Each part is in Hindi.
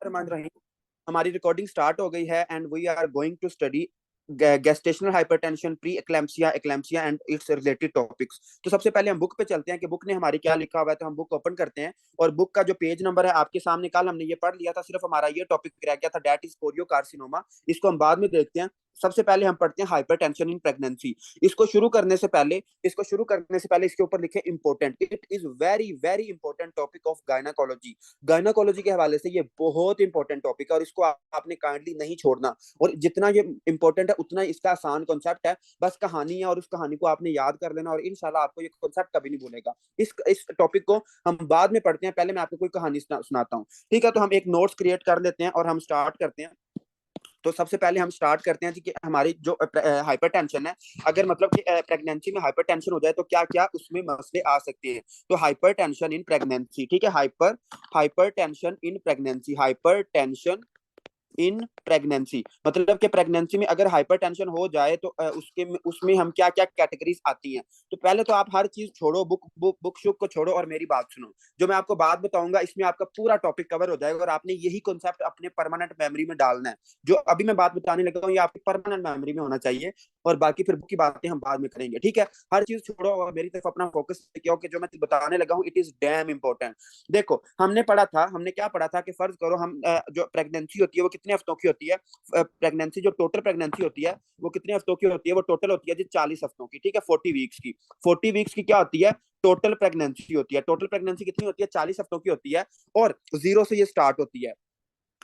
बिस्मिल्लाहिर्रहमानिर्रहीम। हमारी रिकॉर्डिंग स्टार्ट हो गई है and we are going to study gestational hypertension, pre eclampsia, eclampsia and it's related topics. तो सबसे पहले हम बुक पे चलते हैं कि बुक ने हमारी क्या लिखा हुआ है। तो हम बुक ओपन करते हैं और बुक का जो पेज नंबर है आपके सामने, कल हमने ये पढ़ लिया था, सिर्फ हमारा ये टॉपिक रह गया था, दैट इज कोरियो कार्सिनोमा। इसको हम बाद में देखते हैं। सबसे पहले हम पढ़ते हैं हाइपरटेंशन इन प्रेगनेंसी। इसको शुरू करने से पहले इसके ऊपर लिखे important. It is very very important topic of gynaecology. Gynaecology के हवाले से ये बहुत इंपॉर्टेंट टॉपिक है और इसको आपने काइंडली नहीं छोड़ना। और जितना ये इंपॉर्टेंट है उतना इसका आसान कॉन्सेप्ट है। बस कहानी है और उस कहानी को आपने याद कर लेना और इंशाल्लाह आपको ये कॉन्सेप्ट कभी नहीं भूलेगा। इस टॉपिक को हम बाद में पढ़ते हैं, पहले मैं आपको कोई कहानी सुनाता हूँ। ठीक है, तो हम एक नोट्स क्रिएट कर लेते हैं और हम स्टार्ट करते हैं। तो सबसे पहले हम स्टार्ट करते हैं कि हमारी जो हाइपरटेंशन है, अगर मतलब कि प्रेगनेंसी में हाइपरटेंशन हो जाए तो क्या क्या उसमें मसले आ सकते हैं। तो हाइपरटेंशन इन प्रेगनेंसी, ठीक है, hypertension in pregnancy, hypertension in pregnancy मतलब कि प्रेगनेंसी में अगर हाइपरटेंशन हो जाए तो उसमें हम क्या क्या कैटेगरीज आती हैं। तो पहले तो आप हर चीज छोड़ो, बुक शुक को छोड़ो और मेरी बात सुनो। जो मैं आपको बात बताऊंगा इसमें आपका पूरा टॉपिक कवर हो जाएगा और आपने यही कॉन्सेप्ट अपने परमानेंट मेमोरी में डालना है। जो अभी मैं बात बताने लगा हूँ ये आपकी परमानेंट मेमोरी में होना चाहिए और बाकी फिर बुक की बातें हम बाद में करेंगे। ठीक है, हर चीज छोड़ो और मेरी तरफ अपना फोकस क्योंकि जो मैं बताने लगा हूँ इट इज डैम इंपॉर्टेंट। देखो, हमने क्या पढ़ा था कि फर्ज करो हम जो प्रेगनेंसी होती है वो कितने हफ्तों की होती है। प्रेगनेंसी जो टोटल प्रेगनेंसी होती है वो कितने हफ्तों की होती है, वो टोटल होती है जी 40 हफ्तों की। ठीक है, 40 वीक्स की। 40 वीक्स की क्या होती है, टोटल प्रेगनेंसी होती है। टोटल प्रेगनेंसी कितनी होती है, 40 हफ्तों की होती है और 0 से ये स्टार्ट होती है।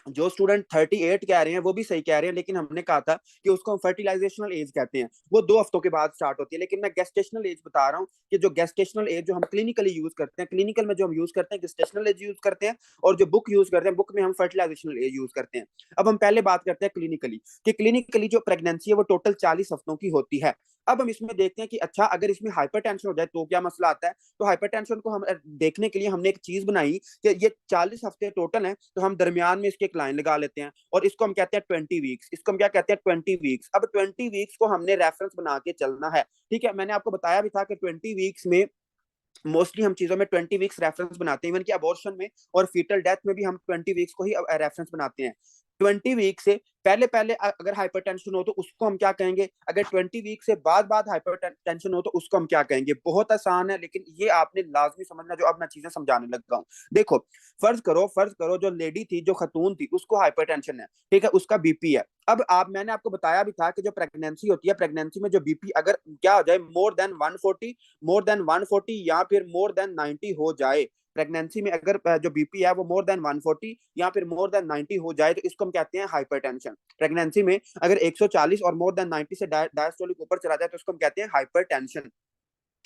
जो स्टूडेंट 38 कह रहे हैं वो भी सही कह रहे हैं, लेकिन हमने कहा था कि उसको हम फर्टिलाइजेशनल एज कहते हैं, वो 2 हफ्तों के बाद स्टार्ट होती है। लेकिन मैं गेस्टेशनल एज बता रहा हूँ कि जो गेस्टेशनल एज जो हम क्लिनिकली यूज करते हैं, क्लिनिकल में जो हम यूज करते हैं गेस्टेशनल एज यूज करते हैं और जो बुक यूज करते हैं बुक में हम फर्टिलाइजेशनल एज यूज करते हैं। अब हम पहले बात करते हैं क्लिनिकली कि क्लिनिकली जो प्रेगनेंसी है वो टोटल 40 हफ्तों की होती है। अब हम इसमें देखते हैं कि अच्छा अगर इसमें हाइपरटेंशन हो जाए तो क्या मसला आता है। तो हाइपरटेंशन को हम देखने के लिए हमने एक चीज बनाई कि ये 40 हफ्ते टोटल है, तो हम दरमियान में इसके एक लाइन लगा लेते हैं और इसको हम कहते हैं 20 वीक्स। इसको हम क्या कहते हैं, 20 वीक्स। अब 20 वीक्स को हमने रेफरेंस बना के चलना है। ठीक है, मैंने आपको बताया भी था कि 20 वीक्स में मोस्टली हम चीजों में 20 वीक्स रेफरेंस बनाते हैं। इवन कि अबॉर्शन में और फीटल डेथ में भी हम 20 वीक्स को ही रेफरेंस बनाते हैं। 20 वीक से पहले पहले अगर हाइपरटेंशन हो तो उसको हम क्या कहेंगे, अगर 20 वीक से बाद बाद हाइपरटेंशन हो तो उसको हम क्या कहेंगे। बहुत आसान है लेकिन ये आपने लाजमी समझना जो अब मैं चीजें समझाने लगा हूँ। देखो, फर्ज करो जो लेडी थी, जो खतून थी, उसको हाइपरटेंशन है। ठीक है, उसका बीपी है। अब मैंने आपको बताया भी था कि जो प्रेगनेंसी होती है, प्रेगनेंसी में जो बीपी अगर क्या हो जाए मोर देन 140 या फिर मोर देन 90 हो जाए, प्रेगनेंसी में अगर जो बीपी है वो मोर देन 140 या फिर मोर देन 90 हो जाए तो इसको हम कहते हैं हाइपरटेंशन। प्रेगनेंसी में अगर 140 और मोर देन 90 से डायस्टोलिक ऊपर चला जाए तो इसको हम कहते हैं हाइपरटेंशन।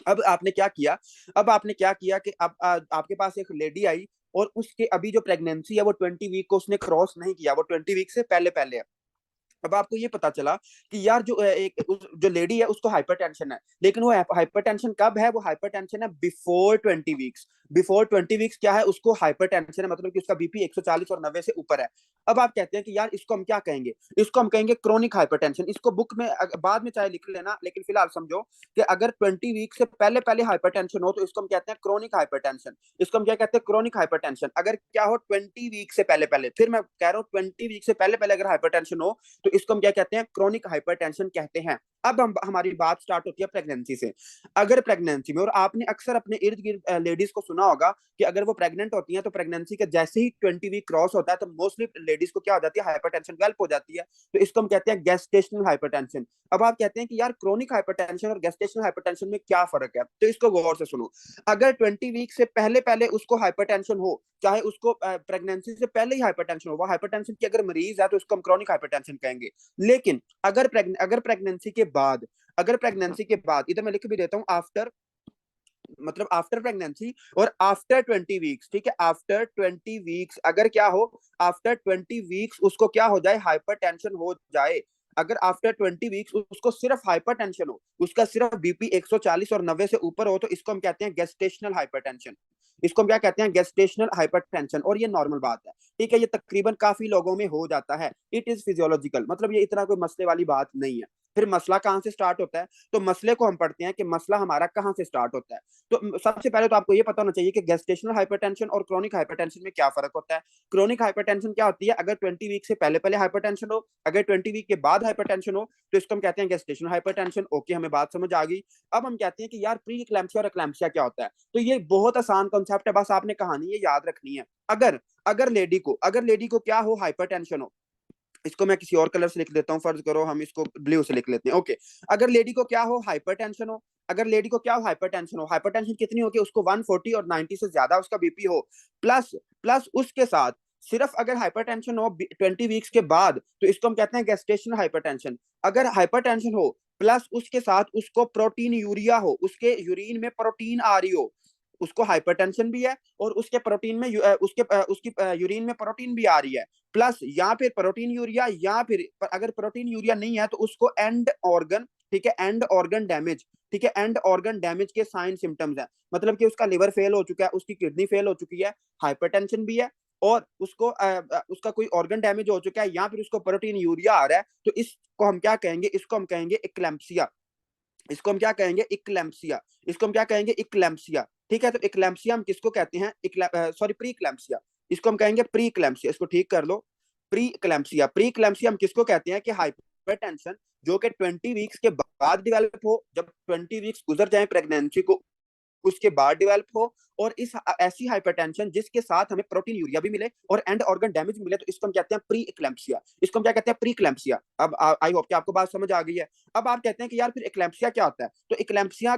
अब आपने क्या किया कि अब आपके पास एक लेडी आई और उसके अभी जो प्रेगनेंसी है वो 20 वीक को उसने क्रॉस नहीं किया, वो 20 वीक से पहले पहले है। अब आपको ये पता चला कि यार जो लेडी है उसको हाइपरटेंशन है, लेकिन वो हाइपरटेंशन कब है, वो हाइपरटेंशन है बिफोर 20 वीक्स। बिफोर 20 वीक्स क्या है, उसको हाइपरटेंशन है, मतलब कि उसका बीपी 140 और 90 से ऊपर है। अब आप कहते हैं कि यार इसको हम क्या कहेंगे, इसको हम कहेंगे क्रोनिक हाइपरटेंशन। इसको बुक में बाद में चाहे लिख लेना, लेकिन फिलहाल समझो कि अगर 20 वीक से पहले पहले हाइपरटेंशन हो तो इसको हम कहते हैं क्रोनिक हाइपरटेंशन। इसको हम क्या कहते हैं, क्रोनिक हाइपरटेंशन। अगर क्या हो 20 वीक से पहले पहले, फिर मैं कह रहा हूँ 20 वीक से पहले पहले अगर हाइपरटेंशन हो तो इसको हम क्या कहते हैं, क्रोनिक हाइपरटेंशन कहते हैं। अब हमारी बात स्टार्ट होती है प्रेगनेंसी से। अगर प्रेगनेंसी में, और आपने अक्सर अपने इर्द गिर्द लेडीज को सुना होगा कि अगर वो प्रेग्नेंट होती हैं तो प्रेगनेंसी के जैसे ही 20 वीक क्रॉस होता है तो मोस्टली लेडीज को क्या हो जाती है, हाइपरटेंशन डेवलप हो जाती है। तो इसको हम कहते हैं गेस्टेशनल हाइपरटेंशन। अब आप कहते हैं कि यार क्रोनिक हाइपरटेंशन और गेस्टेशनल हाइपरटेंशन में क्या फर्क है, तो इसको गौर से सुनो। अगर 20 वीक से पहले पहले उसको हाइपरटेंशन हो, चाहे उसको प्रेगनेंसी से पहले ही हाइपरटेंशन हो, वो हाइपरटेंशन की अगर मरीज है तो उसको हम क्रोनिक हाइपरटेंशन कहेंगे। लेकिन अगर प्रेगनेंसी के बाद इधर मैं लिख भी देता हूँ आफ्टर, मतलब आफ्टर प्रेगनेंसी और आफ्टर 20 वीक्स। ठीक है, आफ्टर 20 वीक्स अगर क्या हो, आफ्टर 20 वीक्स उसको क्या हो जाए, हाइपरटेंशन हो जाए। अगर आफ्टर 20 वीक्स उसको सिर्फ हाइपरटेंशन हो, उसका सिर्फ बीपी 140 और 90 से ऊपर हो, तो इसको हम कहते हैं गेस्टेशनल हाइपरटेंशन। इसको हम क्या कहते हैं, गेस्टेशनल हाइपरटेंशन। और ये नॉर्मल बात है। ठीक है, ये तकरीबन काफी लोगों में हो जाता है। इट इज फिजियोलॉजिकल, मतलब ये इतना कोई मसले वाली बात नहीं है। फिर मसला कहाँ से स्टार्ट होता है? तो मसले को हम पढ़ते हैं कि मसला हमारा कहाँ से स्टार्ट होता है। तो सबसे पहले तो आपको ये पता होना चाहिए कि गेस्टेशनल हाइपरटेंशन और क्रोनिक हाइपरटेंशन में क्या फर्क होता है। क्रोनिक हाइपरटेंशन क्या होती है? अगर 20 वीक से पहले पहले हाइपरटेंशन हो, अगर 20 वीक के बाद हाइपरटेंशन हो, तो इसको हम कहते हैं गेस्टेशनल हाइपरटेंशन। ओके, हमें बात समझ आ गई। अब हम कहते हैं कि यार प्री इक्लैम्सिया और एक्लैम्सिया क्या होता है? तो ये बहुत आसान कॉन्सेप्ट है, बस आपने कहानी ये याद रखनी है। अगर अगर लेडी को क्या हो, हाइपरटेंशन हो, इसको मैं किसी और कलर से लिख देता हूँ, फर्ज करो हम इसको ब्लू से लिख लेते हैं। ओके, अगर लेडी को क्या हो, हाइपरटेंशन हो, अगर लेडी को क्या हो, हाइपरटेंशन हो, हाइपरटेंशन कितनी हो कि उसको 140 और 90 से ज्यादा उसका बीपी हो, प्लस प्लस उसके साथ सिर्फ अगर हाइपरटेंशन हो 20 वीक्स के बाद, तो इसको हम कहते हैं गेस्टेशनल हाइपरटेंशन। अगर हाइपरटेंशन हो प्लस उसके साथ उसको प्रोटीन यूरिया हो, उसके यूरिन में प्रोटीन आ रही हो, उसको हाइपरटेंशन भी है और उसके प्रोटीन में उसकी यूरिन में प्रोटीन भी आ रही है, प्लस या फिर प्रोटीन यूरिया, या फिर अगर प्रोटीन यूरिया नहीं है तो उसको एंड ऑर्गन, ठीक है, एंड ऑर्गन डैमेज, ठीक है, एंड ऑर्गन डैमेज के साइन सिम्टम्स है, मतलब कि उसका लिवर फेल हो चुका है, उसकी किडनी फेल हो चुकी है, हाइपरटेंशन भी है और उसको उसका कोई ऑर्गन डैमेज हो चुका है, या फिर उसको प्रोटीन यूरिया आ रहा है, तो इसको हम क्या कहेंगे? इसको हम कहेंगे इक्लैम्सिया। इसको हम क्या कहेंगे? इक्लैम्सिया। इसको हम क्या कहेंगे? इक्लैम्सिया। ठीक है, तो इक्लैम्सिया हम किसको कहते हैं? Sorry, pre eclampsia. इसको हम कहेंगे प्री इक्लैम्सिया। इसको ठीक कर लो, प्री इक्लैम्सिया। प्री इक्लैम्सिया हम किसको कहते हैं? कि हाइपरटेंशन जो कि 20 वीक्स के बाद डेवलप हो, जब 20 वीक्स गुजर जाए प्रेगनेंसी को, उसके बाद डेवलप हो, और इस ऐसी हाइपरटेंशन जिसके साथ हमें प्रोटीन यूरिया भी मिले और एंड ऑर्गन डैमेज मिले, तो इसको हम कहते हैं प्री इक्लैम्सिया। इसको हम क्या कहते हैं? प्री इक्लैम्सिया। अब आई होप कि आपको बात समझ आ गई है। अब आप कहते हैं कि यार फिर इक्लैम्सिया क्या होता है? तो इक्लैम्सिया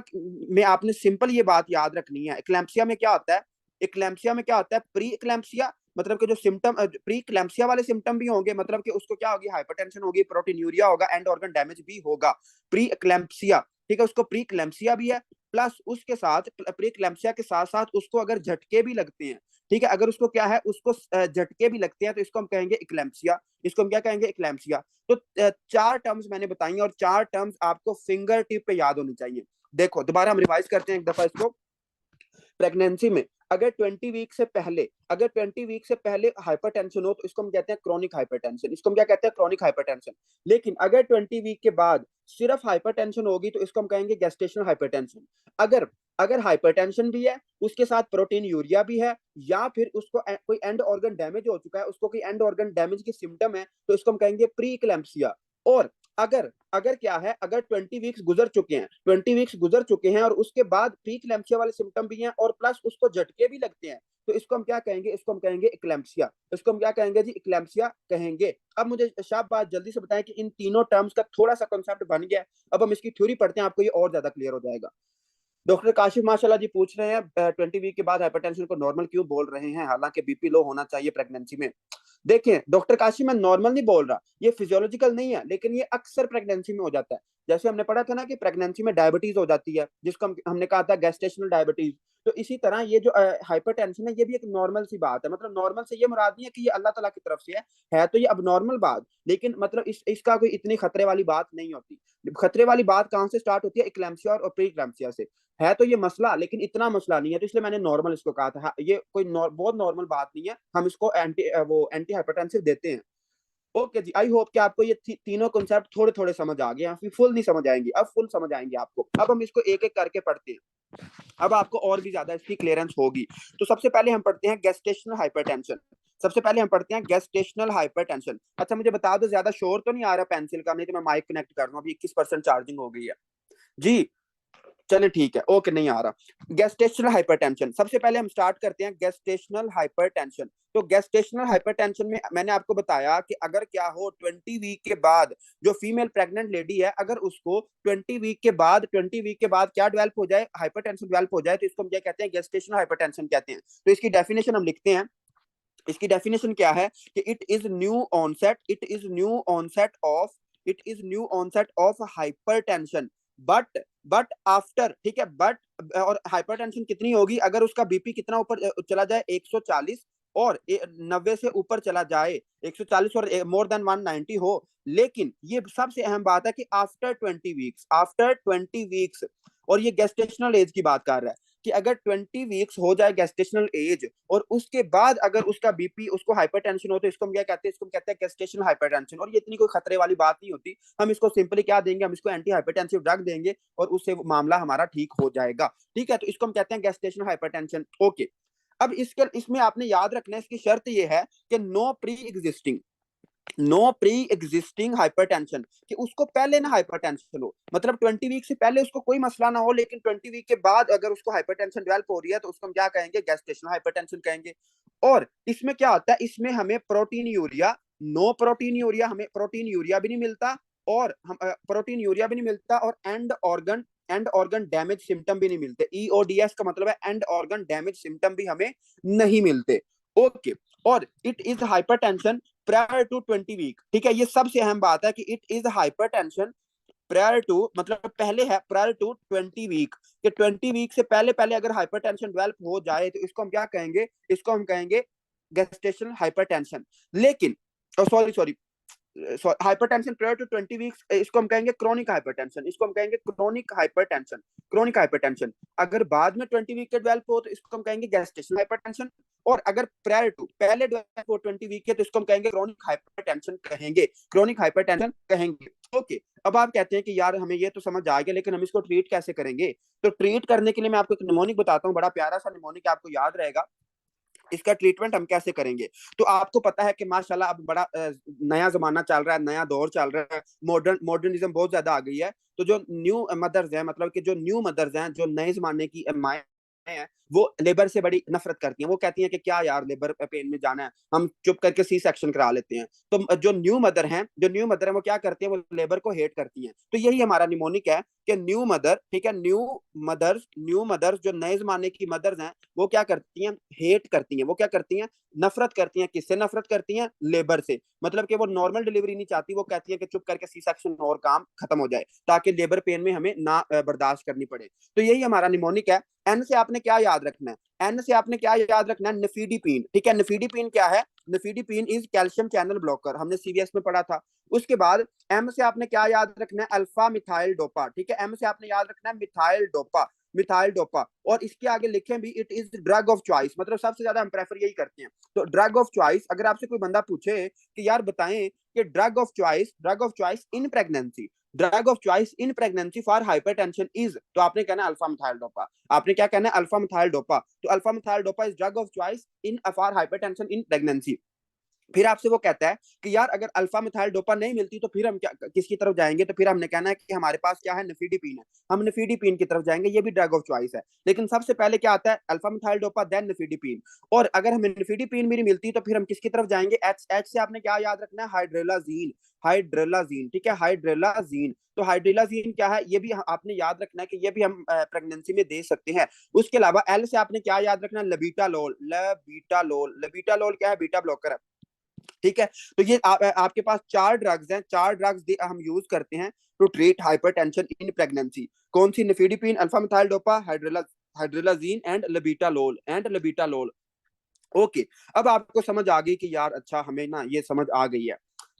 में आपने सिंपल ये बात याद रखनी है। इक्लैम्सिया में क्या होता है? इक्लैम्सिया में क्या होता है? प्री इक्लैम्सिया मतलब कि जो सिम्टम प्री इक्लैम्सिया वाले सिम्टम भी होंगे, मतलब कि उसको क्या होगी? हाइपरटेंशन होगी, प्रोटीन यूरिया होगा, एंड ऑर्गन डैमेज भी होगा, प्री इक्लैम्सिया। ठीक है, उसको प्री इक्लैम्सिया भी है, प्लस उसके साथ प्री इक्लैम्सिया के साथ साथ उसको अगर झटके भी लगते हैं, ठीक है, अगर उसको क्या है, उसको झटके भी लगते हैं, तो इसको हम कहेंगे इक्लैम्सिया। इसको हम क्या कहेंगे? इक्लैम्सिया। तो चार टर्म्स मैंने बताई और चार टर्म्स आपको फिंगर टिप पे याद होनी चाहिए। देखो दोबारा हम रिवाइज करते हैं एक दफा इसको। प्रेगनेंसी में अगर 20 वीक से पहले, अगर 20 वीक से पहले हाइपरटेंशन हो, तो इसको हम कहते हैं क्रॉनिक हाइपरटेंशन। इसको हम क्या कहते हैं? Chronic hypertension. लेकिन अगर 20 वीक के बाद सिर्फ हाइपरटेंशन होगी, तो इसको हम कहेंगे गेस्टेशनल हाइपरटेंशन। अगर अगर हाइपरटेंशन भी है, उसके साथ प्रोटीन यूरिया भी है, या फिर उसको कोई एंड ऑर्गन डैमेज हो चुका है, उसको कोई एंड ऑर्गन डैमेज की सिम्टम है, तो इसको हम कहेंगे प्री इक्लैम्सिया। और अगर अगर क्या है, अगर 20 वीक्स गुजर चुके हैं, 20 वीक्स गुजर चुके हैं और उसके बाद प्री इक्लैम्सिया वाले सिम्टम भी हैं और प्लस उसको झटके भी लगते हैं, तो इसको हम क्या कहेंगे? इसको हम कहेंगे इक्लैम्सिया। इसको हम क्या कहेंगे जी? इक्लैम्सिया कहेंगे। अब मुझे शाबाश जल्दी से बताएं कि इन तीनों टर्म्स का थोड़ा सा कॉन्सेप्ट बन गया। अब हम इसकी थ्योरी पढ़ते हैं, आपको ये और ज्यादा क्लियर हो जाएगा। डॉक्टर काशिफ माशाल्लाह जी पूछ रहे हैं 20 वीक के बाद हाइपरटेंशन को नॉर्मल क्यों बोल रहे हैं, हालांकि बीपी लो होना चाहिए प्रेगनेंसी में। देखिए डॉक्टर काशिफ, मैं नॉर्मल नहीं बोल रहा, ये फिजियोलॉजिकल नहीं है, लेकिन ये अक्सर प्रेगनेंसी में हो जाता है। जैसे हमने पढ़ा था ना कि प्रेगनेंसी में डायबिटीज हो जाती है, जिसको हमने कहा था गेस्टेशनल डायबिटीज। तो इसी तरह ये जो हाइपरटेंशन है, ये भी एक नॉर्मल सी बात है। मतलब नॉर्मल से ये मुराद नहीं है कि ये अल्लाह ताला की तरफ से है तो ये अब नॉर्मल बात, लेकिन मतलब इसका कोई इतनी खतरे वाली बात नहीं होती। खतरे वाली बात कहाँ से स्टार्ट होती है? इक्लैम्सिया और प्री इक्लैम्सिया से। है तो ये मसला, लेकिन इतना मसला नहीं है, तो इसलिए मैंने नॉर्मल इसको कहा था। ये कोई बहुत नॉर्मल बात नहीं है, हम इसको एंटी हाइपरटेंसिव देते हैं। ओके जी, आई होप कि आपको ये तीनों कॉन्सेप्ट थोड़े थोड़े समझ आ गए हैं, फिर फुल नहीं समझ आएंगे, अब फुल समझ आएंगे आपको। अब हम इसको एक एक करके पढ़ते हैं, अब आपको और भी ज्यादा इसकी क्लियरेंस होगी। तो सबसे पहले हम पढ़ते हैं गेस्टेशनल हाइपरटेंशन। सबसे पहले हम पढ़ते हैं गेस्टेशनल हाइपरटेंशन। अच्छा मुझे बता दो, ज्यादा शोर तो नहीं आ रहा पेंसिल का? नहीं तो मैं माइक कनेक्ट कर दूं, अभी 21% चार्जिंग हो गई है जी। चले ठीक है, ओके, नहीं आ रहा। गेस्टेशनल हाइपरटेंशन, सबसे पहले हम स्टार्ट करते हैं गेस्टेशनल हाइपरटेंशन। तो गेस्टेशनल हाइपरटेंशन में मैंने आपको बताया कि अगर क्या हो 20 वीक के बाद, जो फीमेल प्रेग्नेंट लेडी है, अगर उसको 20 वीक के बाद क्या डेवलप हो जाए? हाइपरटेंशन डेवलप हो जाए, तो इसको हम क्या कहते हैं? गेस्टेशनल हाइपरटेंशन कहते हैं। तो इसकी डेफिनेशन हम लिखते हैं। इसकी डेफिनेशन क्या है? कि it is new onset of hypertension, but after, ठीक है, बट और हाइपरटेंशन कितनी होगी? अगर उसका बीपी कितना ऊपर चला जाए? 140, और 90 से ऊपर चला जाए, 140 और मोर देन 190 हो। लेकिन ये सबसे अहम बात है कि आफ्टर 20 वीक्स, और ये गेस्टेशनल एज की बात कर रहा है। कि अगर 20 वीक्स हो जाए गेस्टेशनल एज और उसके बाद अगर उसका बीपी, उसको हाइपरटेंशन हो, तो इसको हम क्या कहते हैं, इसको हम कहते हैं गेस्टेशनल हाइपरटेंशन। और ये इतनी कोई खतरे वाली बात नहीं होती, हम इसको सिंपली क्या देंगे, हम इसको एंटी हाइपरटेंसिव ड्रग देंगे और उससे मामला हमारा ठीक हो जाएगा। ठीक है, तो इसको हम कहते हैं गेस्टेशनल हाइपरटेंशन। ओके, अब इसके इसमें आपने याद रखना है, इसकी शर्त ये है कि नो प्री एग्जिस्टिंग हाइपरटेंशन, कि उसको पहले ना हाइपरटेंशन हो, मतलब 20 वीक से पहले उसको कोई मसला ना हो, लेकिन 20 वीक के बाद अगर उसको हाइपरटेंशन डेवलप हो रही है तो उसको हम क्या कहेंगे, गेस्टेशनल हाइपरटेंशन कहेंगे। और इसमें क्या होता है, इसमें हमें proteinuria, no proteinuria, हमें प्रोटीन यूरिया भी नहीं मिलता, और हम प्रोटीन यूरिया भी नहीं मिलता, और एंड ऑर्गन डैमेज सिम्टम भी नहीं मिलते। ईओडीएस का मतलब है एंड ऑर्गन डैमेज सिम्टम भी हमें नहीं मिलते। ओके, और it is hypertension prior to 20 week. ठीक है, ये सबसे अहम बात है कि it is hypertension prior to, मतलब पहले है प्रायर टू 20 वीक, कि 20 वीक से पहले पहले अगर हाइपरटेंशन डेवलप हो जाए तो इसको हम क्या कहेंगे, इसको हम कहेंगे गेस्टेशनल हाइपरटेंशन। लेकिन sorry sorry hypertension prior to 20 weeks, इसको हम कहेंगे क्रोनिक हाइपरटेंशन, इसको हम कहेंगे क्रोनिक हाइपरटेंशन, क्रोनिक हाइपरटेंशन। अगर बाद में 20 वीक के डेवलप हो तो इसको हम कहेंगे गेस्टेशनल हाइपरटेंशन, और अगर प्रायर टू पहले डेवलप हो 20 वीक के तो इसको हम कहेंगे क्रोनिक हाइपरटेंशन कहेंगे, क्रोनिक हाइपरटेंशन कहेंगे। ओके, अब आप कहते हैं कि यार हमें ये तो समझ आ गया, लेकिन हम इसको ट्रीट कैसे करेंगे? तो ट्रीट करने के लिए मैं आपको एक निमोनिक बताता हूँ, बड़ा प्यारा सा निमोनिक, आपको याद रहेगा। इसका ट्रीटमेंट हम कैसे करेंगे? तो आपको पता है कि माशाल्लाह अब बड़ा नया जमाना चल रहा है, नया दौर चल रहा है, मॉडर्निज्म बहुत ज्यादा आ गई है। तो जो न्यू मदर्स हैं, मतलब कि जो न्यू मदर्स हैं, जो नए जमाने की माएँ हैं, वो लेबर से बड़ी नफरत करती हैं। वो कहती हैं कि क्या यार लेबर पेन में जाना है, हम चुप करके सी सेक्शन करा लेते हैं। तो जो न्यू मदर है वो क्या करती है, वो लेबर को हेट करती हैं। तो यही हमारा निमोनिक है कि न्यू मदर, ठीक है, न्यू मदर्स जो नए जमाने की मदर्स हैं, वो क्या करती हैं, हेट करती हैं। वो क्या करती हैं, नफरत करती हैं। किससे नफरत करती हैं? लेबर से। मतलब कि वो नॉर्मल डिलीवरी नहीं चाहती, वो कहती है कि चुप करके सी सेक्शन और काम खत्म हो जाए, ताकि लेबर पेन में हमें ना बर्दाश्त करनी पड़े। तो यही हमारा निमोनिक है। एन से आपने क्या याद रखना है, एन से आपने क्या याद रखना है, निफिडीपिन। ठीक है, निफिडीपिन क्या है? निफिडीपिन इज कैल्शियम चैनल ब्लॉकर, हमने सीवीएस में पढ़ा था। उसके बाद एम से आपने क्या याद रखना है, अल्फा मिथाइल डोपा। ठीक है, एम से आपने याद रखना है मिथाइल डोपा, मिथाइल डोपा। और इसके आगे लिखें भी, it is drug of choice, मतलब सबसे ज्यादा हम प्रेफर यही करते हैं। तो ड्रग ऑफ चॉइस, अगर आपसे कोई बंदा पूछे कि यार बताएं कि drug of choice in pregnancy, drug of choice in pregnancy for hypertension is, तो आपने कहना अल्फा मिथाइल डोपा। आपने क्या कहना है? Alpha methyl dopa. तो alpha methyl dopa is drug of choice in for hypertension in pregnancy. फिर आपसे वो कहता है कि यार अगर अल्फा मिथाइल डोपा नहीं मिलती तो फिर हम क्या, किसकी तरफ जाएंगे? तो फिर हमने कहना है कि हमारे पास क्या है, निफिडीपिन है, हम निफिडीपिन की तरफ जाएंगे। ये भी ड्रग ऑफ चॉइस है, लेकिन सबसे पहले क्या आता है, अल्फा मिथाइल डोपा देन निफिडीपिन। और अगर हमें निफिडीपिन भी नहीं मिलती तो फिर हम किसकी तरफ जाएंगे? एच से आपने क्या याद रखना है, हाइड्रेलाजीन, हाइड्रेलाजीन। ठीक है, हाइड्रेलाजीन। तो हाइड्रेलाजीन क्या है, ये भी आपने याद रखना है कि ये भी हम प्रेगनेंसी में दे सकते हैं। उसके अलावा एल से आपने क्या याद रखना है, लबीटालोल, लबीटालोल, लबीटालोल क्या है, बीटा ब्लॉकर है। ठीक है, तो ये आपके पास चार ड्रग्स हैं, चार ड्रग्स हम यूज करते हैं to treat hypertension in pregnancy. कौन सी? Nifedipine, alpha methyl dopa, hydralazine and labetalol. Okay, अब आपको समझ आ गई कि यार अच्छा हमें ना ये समझ आ गई है।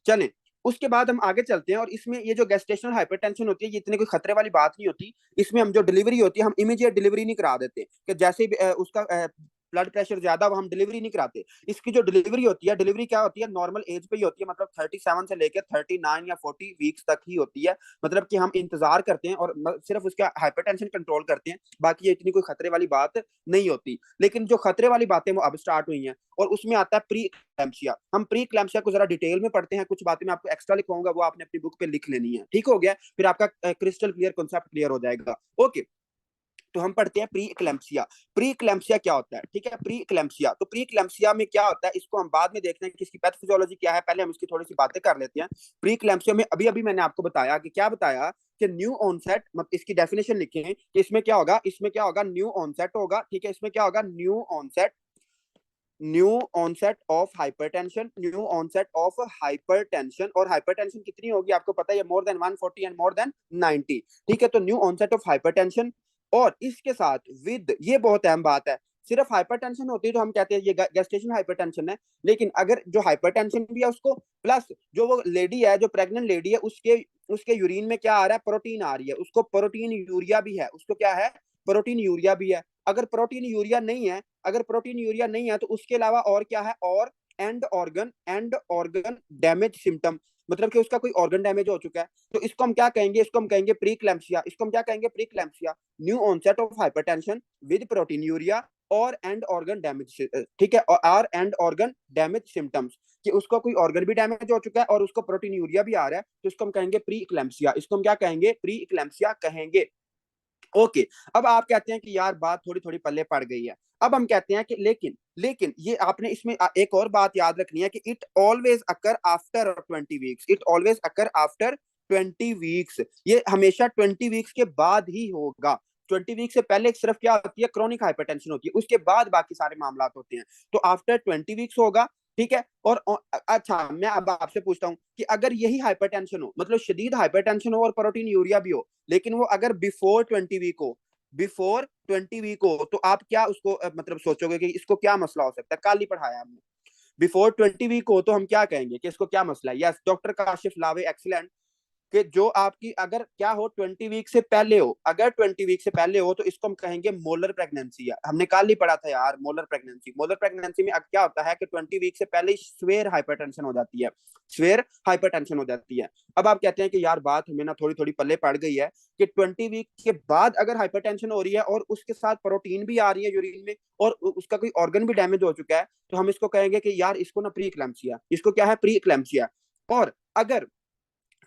चलें, उसके बाद हम आगे चलते हैं। और इसमें ये जो गेस्टेशनल हाइपरटेंशन होती है, ये इतनी कोई खतरे वाली बात नहीं होती। इसमें हम जो डिलीवरी होती है, हम इमीडिएट डिलीवरी नहीं करा देते कि जैसे भी उसका ब्लड प्रेशर ज्यादा हो हम डिलीवरी नहीं कराते। इसकी जो डिलीवरी होती है, डिलीवरी क्या होती है, नॉर्मल एज पे ही होती है, मतलब 37 से लेकर 39 या 40 वीक्स तक ही होती है। मतलब कि हम इंतजार करते हैं और सिर्फ उसका हाइपरटेंशन कंट्रोल करते हैं, बाकी ये इतनी कोई खतरे वाली बात नहीं होती। लेकिन जो खतरे वाली बातें वो अब स्टार्ट हुई हैं, और उसमें आता है प्री क्लैम्पसिया। हम प्री क्लैम्पसिया को जरा डिटेल में पढ़ते हैं, कुछ बातें मैं आपको एक्स्ट्रा लिखवाऊंगा, वो आपने अपनी बुक पे लिख लेनी है। ठीक हो गया? फिर आपका क्रिस्टल क्लियर कॉन्सेप्ट क्लियर हो जाएगा। ओके, तो हम पढ़ते हैं प्री क्लैम्पसिया। प्री क्लैम्पसिया क्या होता है? ठीक है, प्री क्लैम्पसिया, तो प्री क्लैम्पसिया में क्या होता है इसको हम बाद में देखते हैं कि इसकी पैथोफिजियोलॉजी क्या है, पहले हम इसकी थोड़ी सी बातें कर लेते हैं। प्री क्लैम्पसिया में अभी अभी मैंने आपको बताया कि क्या बताया, कि न्यू ऑनसेट, मतलब इसकी डेफिनेशन लिखे हैं कि इसमें क्या होगा, इसमें क्या होगा, न्यू ऑनसेट होगा। ठीक है, इसमें क्या होगा, new onset of hypertension, new onset of hypertension. और हाइपरटेंशन कितनी होगी आपको पता है, more than 140 and more than 90। ठीक है, तो न्यू ऑनसेट ऑफ हाइपरटेंशन। और इसके साथ विद, ये बहुत अहम बात है, सिर्फ हाइपरटेंशन होती है तो हम कहते हैं ये गेस्टेशनल हाइपरटेंशन है। लेकिन अगर जो हाइपरटेंशन भी है उसको प्लस जो वो लेडी है, जो प्रेग्नेंट लेडी है, उसके उसके यूरिन में क्या आ रहा है, प्रोटीन आ रही है, उसको प्रोटीन यूरिया भी है, उसको क्या है, प्रोटीन यूरिया भी है। अगर प्रोटीन यूरिया नहीं है, अगर प्रोटीन यूरिया नहीं है तो उसके अलावा और क्या है, और एंड ऑर्गन डैमेज सिम्टम, मतलब कि उसका कोई ऑर्गन डैमेज हो चुका है, तो इसको हम क्या कहेंगे, इसको हम कहेंगे प्रीक्लैम्सिया। इसको हम क्या कहेंगे, preeclampsia. New onset of hypertension with proteinuria और एंड ऑर्गन डैमेज, ठीक है, और एंड ऑर्गन डैमेज सिम्टम्स, कि उसको कोई ऑर्गन भी डैमेज हो चुका है और उसको प्रोटीन यूरिया भी आ रहा है, तो इसको हम कहेंगे प्री इक्लैम्सिया। इसको हम क्या कहेंगे, प्री इक्लैम्सिया कहेंगे। ओके, अब आप कहते हैं कि यार बात थोड़ी थोड़ी पल्ले पड़ गई है। अब हम कहते हैं कि लेकिन लेकिन ये आपने इसमें एक और बात याद रखनी है कि it always occur after 20 weeks, it always occur after 20 weeks. ये हमेशा 20 वीक्स के बाद ही होगा। 20 वीक से पहले सिर्फ क्या होती है, क्रॉनिक हाइपरटेंशन होती है, उसके बाद बाकी सारे मामला होते हैं। तो आफ्टर 20 वीक्स होगा, ठीक है। और अच्छा, मैं अब आपसे पूछता हूँ कि अगर यही हाइपरटेंशन हो, मतलब शदीद हाइपरटेंशन हो और प्रोटीन यूरिया भी हो, लेकिन वो अगर बिफोर 20 वीक हो, तो आप क्या उसको मतलब सोचोगे कि इसको क्या मसला हो सकता है। कल ही पढ़ाया हमने, बिफोर 20 वीक हो तो हम क्या कहेंगे कि इसको क्या मसला है। यस, डॉक्टर काशिफ लावे, एक्सीलेंट। कि जो आपकी अगर क्या हो, 20 वीक से पहले हो, अगर 20 वीक से पहले हो तो इसको हम कहेंगे मोलर प्रेगनेंसी है। हमने कल ही पढ़ा था यार, मोलर प्रेगनेंसी। मोलर प्रेगनेंसी में अब क्या होता है कि 20 वीक से पहले स्वेयर हाइपरटेंशन हो जाती है, स्वेयर हाइपरटेंशन हो जाती है। अब आप कहते हैं कि यार बात हमें ना थोड़ी थोड़ी पल्ले पड़ गई है कि 20 वीक के बाद अगर हाइपरटेंशन हो रही है और उसके साथ प्रोटीन भी आ रही है यूरिन में और उसका कोई ऑर्गन भी डैमेज हो चुका है, तो हम इसको कहेंगे कि यार इसको ना प्री इक्लैम्सिया, इसको क्या है, प्री इक्लैम्सिया। और अगर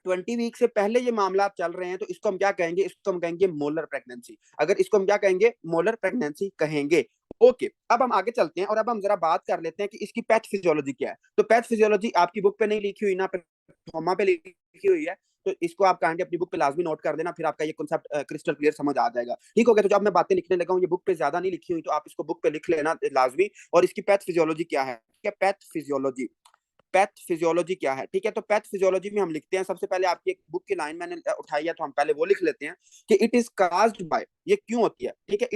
20 वीक से पहले ये मामला चल रहे हैं तो इसको हम क्या कहेंगे, इसको हम कहेंगे मोलर प्रेगनेंसी। अगर इसको हम क्या कहेंगे, मोलर प्रेगनेंसी कहेंगे। ओके, अब हम आगे चलते हैं और अब हम जरा बात कर लेते हैं कि इसकी पैथ फिजियोलॉजी क्या है। तो पैथ फिजियोलॉजी आपकी बुक पे नहीं लिखी हुई ना, थोमा पे लिखी हुई है, तो इसको आप काइंडली अपनी बुक पे लाजमी नोट कर देना, फिर आपका ये कॉन्सेप्ट क्रिस्टल क्लियर समझ आ जाएगा। ठीक हो गया। तो जब मैं बातें लिखने लगा हूँ, ये बुक पे ज्यादा नहीं लिखी हुई, तो आप इसको बुक पे लिख लेना लाजमी। और इसकी पैथ फिजियोलॉजी क्या है, पैथ फिजियोलॉजी, पैथ फिजियोलॉजी क्या है, ठीक है। तो पैथ फिजियोलॉजी में हम लिखते हैं, सबसे पहले आपकी एक बुक की लाइन मैंने उठाई है तो हम पहले वो लिख लेते हैं कि इट इज काज्ड बाय, ये क्यों होती है, ठीक है।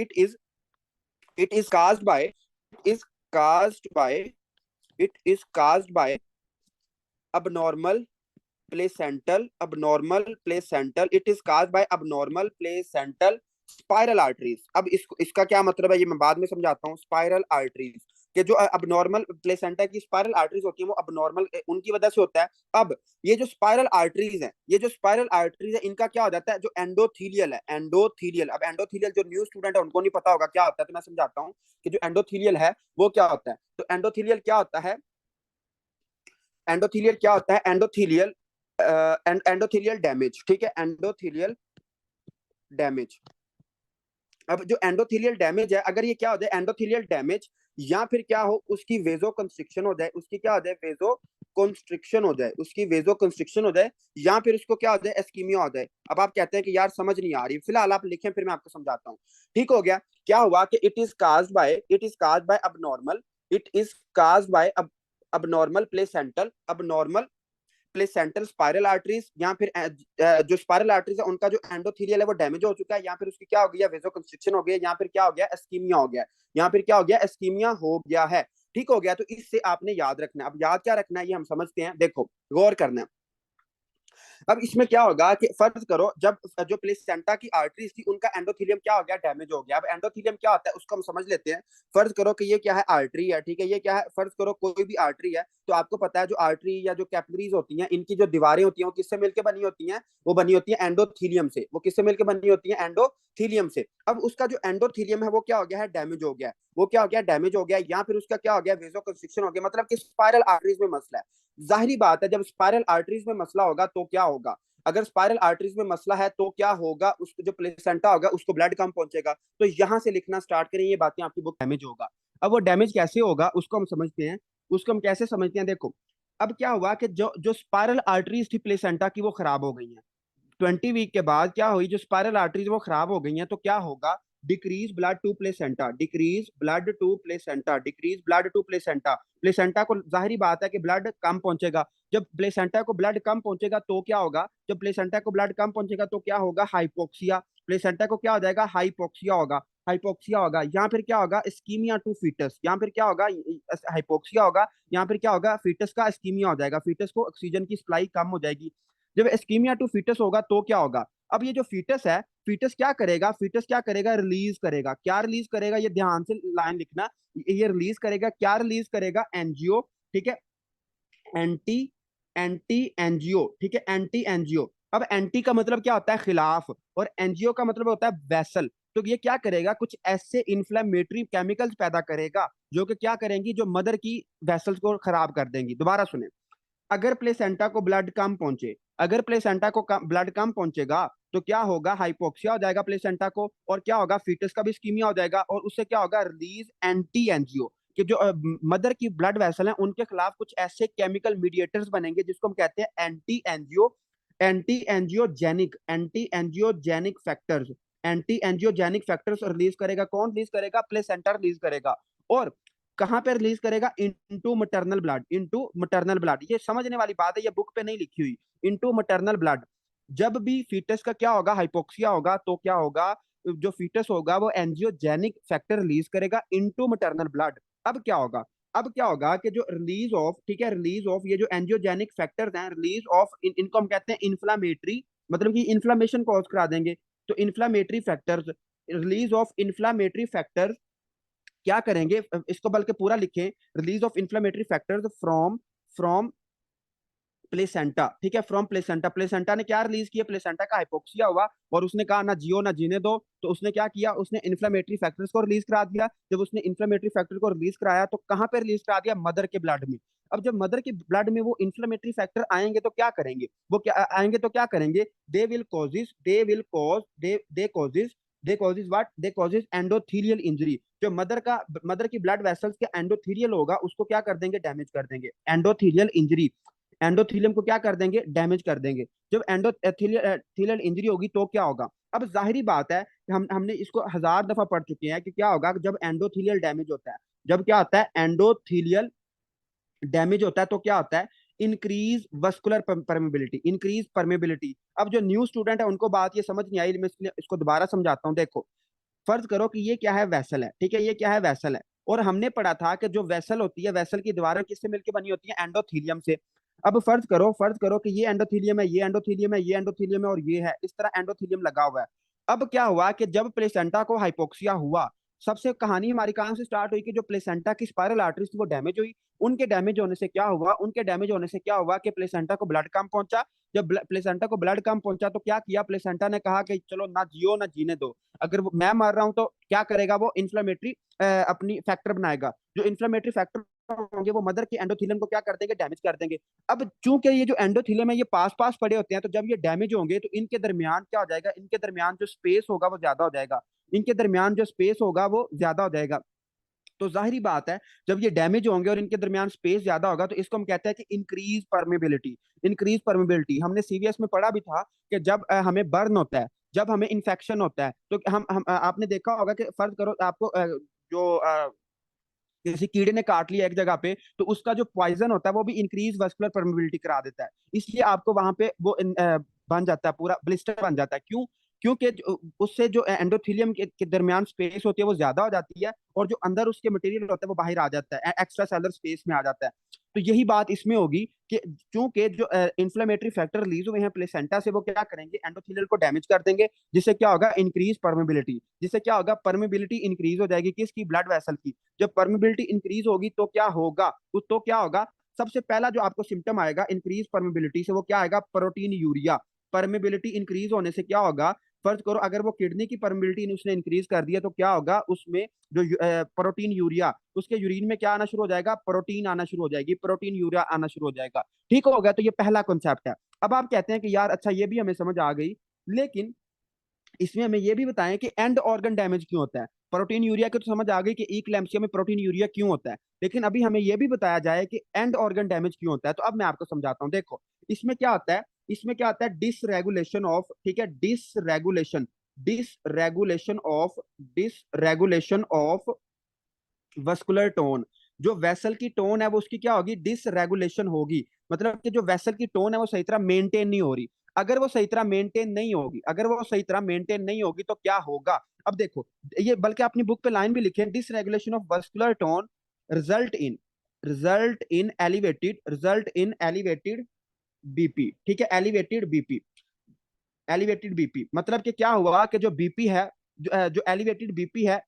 It is caused by, is caused by, it is caused by abnormal placental, it is caused by abnormal placental spiral arteries। अब इसका क्या मतलब है ये मैं बाद में समझाता हूँ। स्पाइरल आर्टरीज के जो अबनॉर्मल प्लेसेंटा की स्पाइरल आर्टरीज होती है वो अबनॉर्मल उनकी वजह से होता है। अब ये जो स्पाइरल आर्टरीज है, ये जो स्पाइरल आर्टरीज है, इनका क्या हो जाता है, जो एंडोथीलियल है, एंडोथीलियल। अब एंडोथीलियल जो न्यू स्टूडेंट है उनको नहीं पता होगा क्या होता है, तो मैं समझाता हूँ कि जो एंडोथीलियल है वो क्या होता है। तो एंडोथीलियल क्या होता है, एंडोथीलियल क्या होता है, एंडोथीलियल एंडोथीलियल डैमेज, ठीक है, एंडोथीलियल डैमेज। अब जो एंडोथीलियल डैमेज है, अगर ये क्या हो जाए, एंडोथीलियल डैमेज, या फिर क्या हो, उसकी वेजो कंस्ट्रिक्शन हो जाए, उसकी क्या हो जाए, वेजो कंस्ट्रिक्शन हो जाए, उसकी वेजो कंस्ट्रिक्शन हो जाए, या फिर उसको क्या हो जाए, एस्कीमिया हो जाए। अब आप कहते हैं कि यार समझ नहीं आ रही, फिलहाल आप लिखें फिर मैं आपको समझाता हूँ। ठीक हो गया। क्या हुआ कि it is caused by abnormal placental, abnormal placental spiral arteries, या फिर जो स्पाइरल आर्टरीज है उनका जो एंडोथीलियल है वो डैमेज हो चुका है, या फिर उसकी क्या हो गया, वेजो कंस्ट्रिक्शन हो गया, या फिर क्या हो गया, एस्कीमिया हो गया, या फिर क्या हो गया, एस्कीमिया हो गया है। ठीक हो गया। तो इससे आपने याद रखना है। अब याद क्या रखना है ये हम समझते हैं, देखो गौर करना है। अब इसमें क्या होगा कि फर्ज करो जब जो प्लेसेंटा की आर्टरीज थी उनका एंडोथीलियम क्या हो गया, डैमेज हो गया। अब एंडोथीलियम क्या होता है उसको हम समझ लेते हैं। फर्ज करो कि ये क्या है, आर्टरी है, ठीक है, ये क्या है, फर्ज करो कोई भी आर्टरी है, तो आपको पता है जो आर्टरी या जो कैपिलरीज होती हैं, इनकी जो दीवारें होती हैं वो किससे मिलकर बनी होती हैं, वो बनी होती है एंडोथीलियम से। वो किससे मिलकर बनी होती है, एंडोथीलियम से। अब उसका जो एंडोथीलियम है वो क्या हो गया है, डैमेज हो गया, वो क्या हो गया, डैमेज हो गया, या फिर उसका क्या हो गया, वेजो कंस्ट्रिक्शन हो गया, मतलब कि स्पाइरल आर्टरीज में मसला है। जाहिर बात है जब स्पाइरल आर्टरीज में मसला होगा तो क्या होगा, अगर स्पाइरल आर्टरीज में मसला है तो क्या होगा, उसको जो प्लेसेंटा होगा उसको ब्लड कम पहुंचेगा। तो यहां से लिखना स्टार्ट करें, ये बातें आपकी बुक डैमेज होगा। अब वो डैमेज कैसे होगा उसको हम समझते हैं, उसको हम कैसे समझते हैं, देखो। अब क्या हुआ कि जो जो स्पाइरल आर्टरीज थी प्लेसेंटा की वो खराब हो गई हैं। 20 वीक के बाद क्या हुई, जो स्पाइरल आर्टरीज वो खराब हो गई हैं, तो क्या होगा, decrease blood to placenta, decrease blood to placenta, decrease blood to placenta. Placenta को जाहिर बात है कि ब्लड कम पहुंचेगा। जब प्लेसेंटा को ब्लड कम पहुंचेगा तो क्या होगा, जब प्लेसेंटा को ब्लड कम पहुंचेगा तो क्या होगा, हाइपोक्सिया। प्लेसेंटा को क्या हो जाएगा, हाइपोक्सिया होगा, हाइपोक्सिया होगा। यहाँ फिर क्या होगा, स्कीमिया टू फीटस, यहाँ फिर क्या होगा, हाइपोक्सिया होगा, यहाँ फिर क्या होगा, फीटस का स्कीमिया हो जाएगा, फीटस को ऑक्सीजन की सप्लाई कम हो जाएगी। जब एस्कीमिया टू फीटस होगा तो क्या होगा, अब ये जो फीटस है, फीटस क्या करेगा, फीटस क्या करेगा, रिलीज करेगा। क्या रिलीज करेगा, ये ध्यान से लाइन लिखना, ये रिलीज करेगा, क्या रिलीज करेगा, एनजीओ, ठीक है, एंटी एंटी एनजीओ, ठीक है, एंटी एनजीओ। अब एंटी का मतलब क्या होता है, खिलाफ, और एनजीओ का मतलब होता है वेसल। तो ये क्या करेगा, कुछ ऐसे इन्फ्लेमेटरी केमिकल्स पैदा करेगा जो कि क्या करेंगी, जो मदर की वेसल्स को खराब कर देंगी। दोबारा सुने, अगर प्लेसेंटा को ब्लड कम पहुंचे, अगर प्लेसेंटा को ब्लड कम पहुंचेगा तो क्या होगा, हाइपोक्सिया हो जाएगा प्लेसेंटा को, और क्या होगा, फीटस का भी स्कीमिया हो जाएगा, और उससे क्या होगा, रिलीज एंटी एनजीओ, कि जो मदर की ब्लड वेसल है उनके खिलाफ कुछ ऐसे केमिकल मीडिएटर्स बनेंगे जिसको हम कहते हैं anti NGO, anti angiogenic factors, anti angiogenic factors release करेगा। कौन रिलीज करेगा, प्लेसेंटा रिलीज करेगा। और कहां पे रिलीज करेगा, into maternal blood, into maternal blood. ये समझने वाली बात है, ये बुक पे नहीं लिखी हुई, इनटू मैटरनल ब्लड। जब भी फीटस का क्या होगा, हाइपोक्सिया होगा, तो क्या होगा, जो फीटस होगा वो एंजियोजेनिक फैक्टर रिलीज करेगा इनटू मैटरनल ब्लड। अब क्या होगा, अब क्या होगा कि जो रिलीज ऑफ, ठीक है, रिलीज ऑफ ये जो एंजियोजेनिक फैक्टर्स हैं, रिलीज ऑफ इनको हम कहते हैं इन्फ्लामेटरी, मतलब कि इन्फ्लामेशन कॉज करा देंगे। तो inflammatory factors, release of inflammatory factors क्या करेंगे, इसको बल्कि पूरा लिखें, release of inflammatory factors from from placenta, ठीक है, फ्रॉम प्लेसेंटा। प्लेसेंटा ने क्या रिलीज किया, प्लेसेंटा का हाइपोक्सिया हुआ और उसने कहा ना जियो ना जीने दो, तो उसने क्या किया, उसने इन्फ्लेमेटरी फैक्टर्स को रिलीज करा दिया। जब उसने इन्फ्लेमेटरी फैक्टर को रिलीज कराया तो कहां पे रिलीज करा दिया, मदर के ब्लड में। अब जब मदर के ब्लड में वो इन्फ्लेमेटरी फैक्टर आएंगे तो क्या करेंगे, वो क्या आएंगे तो क्या करेंगे, they causes what, they causes endothelial injury. जो मदर की ब्लड वेसल्स के एंडोथीलियल होगा उसको क्या कर देंगे, डैमेज कर देंगे, एंडोथीलियल इंजरी। एंडोथीलियम को क्या कर देंगे, डैमेज कर देंगे। जब एंडोथीलियल इंजरी होगी तो क्या होगा, अब जाहिरी बात है, हमने इसको हजार दफा पढ़ चुके हैं कि क्या होगा जब एंडोथीलियल डैमेज होता है। जब क्या होता है, एंडोथीलियल डैमेज होता है तो क्या होता है, increase vascular permeability, increase permeability. अब जो न्यू स्टूडेंट है उनको बात ये समझ नहीं आई, मैं इसको दोबारा समझाता हूँ। देखो, फर्ज करो कि ये क्या है, वेसल है, ठीक है, ये क्या है, वेसल है। और हमने पढ़ा था कि जो वेसल होती है, वेसल की दीवारें किससे मिलकर बनी होती है, एंडोथीलियम से। अब फर्ज करो कि ये एंडोथीलियम है, ये एंडोथीलियम है, ये एंडोथीलियम है, और ये है, इस तरह एंडोथीलियम लगा हुआ है। अब क्या हुआ कि जब प्लेसेंटा को हाइपोक्सिया हुआ, सबसे कहानी हमारी कहां से स्टार्ट हुई कि जो प्लेसेंटा की स्पाइरल आर्टरीज थी वो डैमेज हुई। उनके डैमेज होने से क्या हुआ, उनके डैमेज होने से क्या हुआ कि प्लेसेंटा को ब्लड कम पहुंचा। जब प्लेसेंटा को ब्लड कम पहुंचा तो क्या किया, प्लेसेंटा ने कहा कि चलो ना जियो ना जीने दो, अगर मैं मर रहा हूं तो क्या करेगा, वो इन्फ्लेमेटरी अपनी फैक्टर बनाएगा। जो इन्फ्लेमेटरी फैक्टर होंगे वो मदर के एंडोथीलियम को क्या कर देंगे, डैमेज कर देंगे। अब चूंकि ये जो एंडोथीलियम है ये पास पास पड़े होते हैं, तो जब ये डैमेज होंगे तो इनके दरमियान क्या हो जाएगा, इनके दरमियान जो स्पेस होगा वो ज्यादा हो जाएगा, इनके दरमियान जो स्पेस होगा वो ज्यादा हो जाएगा। तो जाहिर बात है, जब ये डैमेज होंगे और इनके दरमियान स्पेस ज्यादा होगा तो इसको हम कहते हैं कि इंक्रीज परमेबिलिटी। इंक्रीज परमेबिलिटी हमने सीवीएस में पढ़ा भी था कि जब हमें बर्न होता है, जब हमें इन्फेक्शन होता है, तो हम आपने देखा होगा कि फर्ज करो आपको जो किसी कीड़े ने काट लिया एक जगह पे, तो उसका जो पॉइजन होता है वो भी इंक्रीज वस्कुलर परमेबिलिटी करा देता है। इसलिए आपको वहां पे वो बन जाता है, पूरा ब्लिस्टर बन जाता है। क्यों, क्योंकि उससे जो एंडोथीलियम के दरमियान स्पेस होती है वो ज्यादा हो जाती है, और जो अंदर उसके मटेरियल होता है वो बाहर आ जाता है, एक्स्ट्रा सेलर स्पेस में आ जाता है। तो यही बात इसमें होगी कि चूंकि जो इन्फ्लेमेटरी फैक्टर रिलीज हुए हैं प्लेसेंटा से, वो क्या करेंगे, एंडोथीलियल को डैमेज कर देंगे, जिससे क्या होगा, इंक्रीज परमेबिलिटी, जिससे क्या होगा, परमेबिलिटी इंक्रीज हो जाएगी किसकी, ब्लड वेसल की। जब परमेबिलिटी इंक्रीज होगी तो क्या होगा, तो क्या होगा, सबसे पहला जो आपको सिम्टम आएगा इंक्रीज परमेबिलिटी से, वो क्या आएगा, प्रोटीन यूरिया। परमेबिलिटी इंक्रीज होने से क्या होगा, फर्ज करो अगर वो किडनी की परमेबिलिटी उसने इंक्रीज कर दिया तो क्या होगा, उसमें जो प्रोटीन यूरिया, उसके यूरिन में क्या आना शुरू हो जाएगा, प्रोटीन आना शुरू हो जाएगी, प्रोटीन यूरिया आना शुरू हो जाएगा। ठीक हो गया, तो ये पहला कॉन्सेप्ट है। अब आप कहते हैं कि यार अच्छा ये भी हमें समझ आ गई, लेकिन इसमें हमें यह भी बताएं कि एंड ऑर्गन डैमेज क्यों होता है। प्रोटीन यूरिया की तो समझ आ गई कि इक्लेम्पसिया में प्रोटीन यूरिया क्यों होता है, लेकिन अभी हमें यह भी बताया जाए कि एंड ऑर्गन डैमेज क्यों होता है। तो अब मैं आपको समझाता हूं, देखो इसमें क्या होता है, इसमें क्या होता है, डिसरेगुलेशन ऑफ, ठीक है, डिसरेगुलेशन ऑफ वस्कुलर टोन। जो वेसल की टोन है वो उसकी क्या होगी, डिसरेगुलेशन होगी। मतलब कि जो वेसल की टोन है वो सही तरह मेंटेन नहीं हो रही। अगर वो सही तरह मेंटेन नहीं होगी, अगर वो सही तरह मेंटेन नहीं होगी तो क्या होगा। अब देखो, ये बल्कि अपनी बुक पे लाइन भी लिखे, dysregulation of vascular tone result in result in elevated BP, ठीक है, एलिवेटेड बीपी। एलिवेटेड बीपी, मतलब कि क्या हुआ कि जो बीपी है, जो एलिवेटेड बीपी है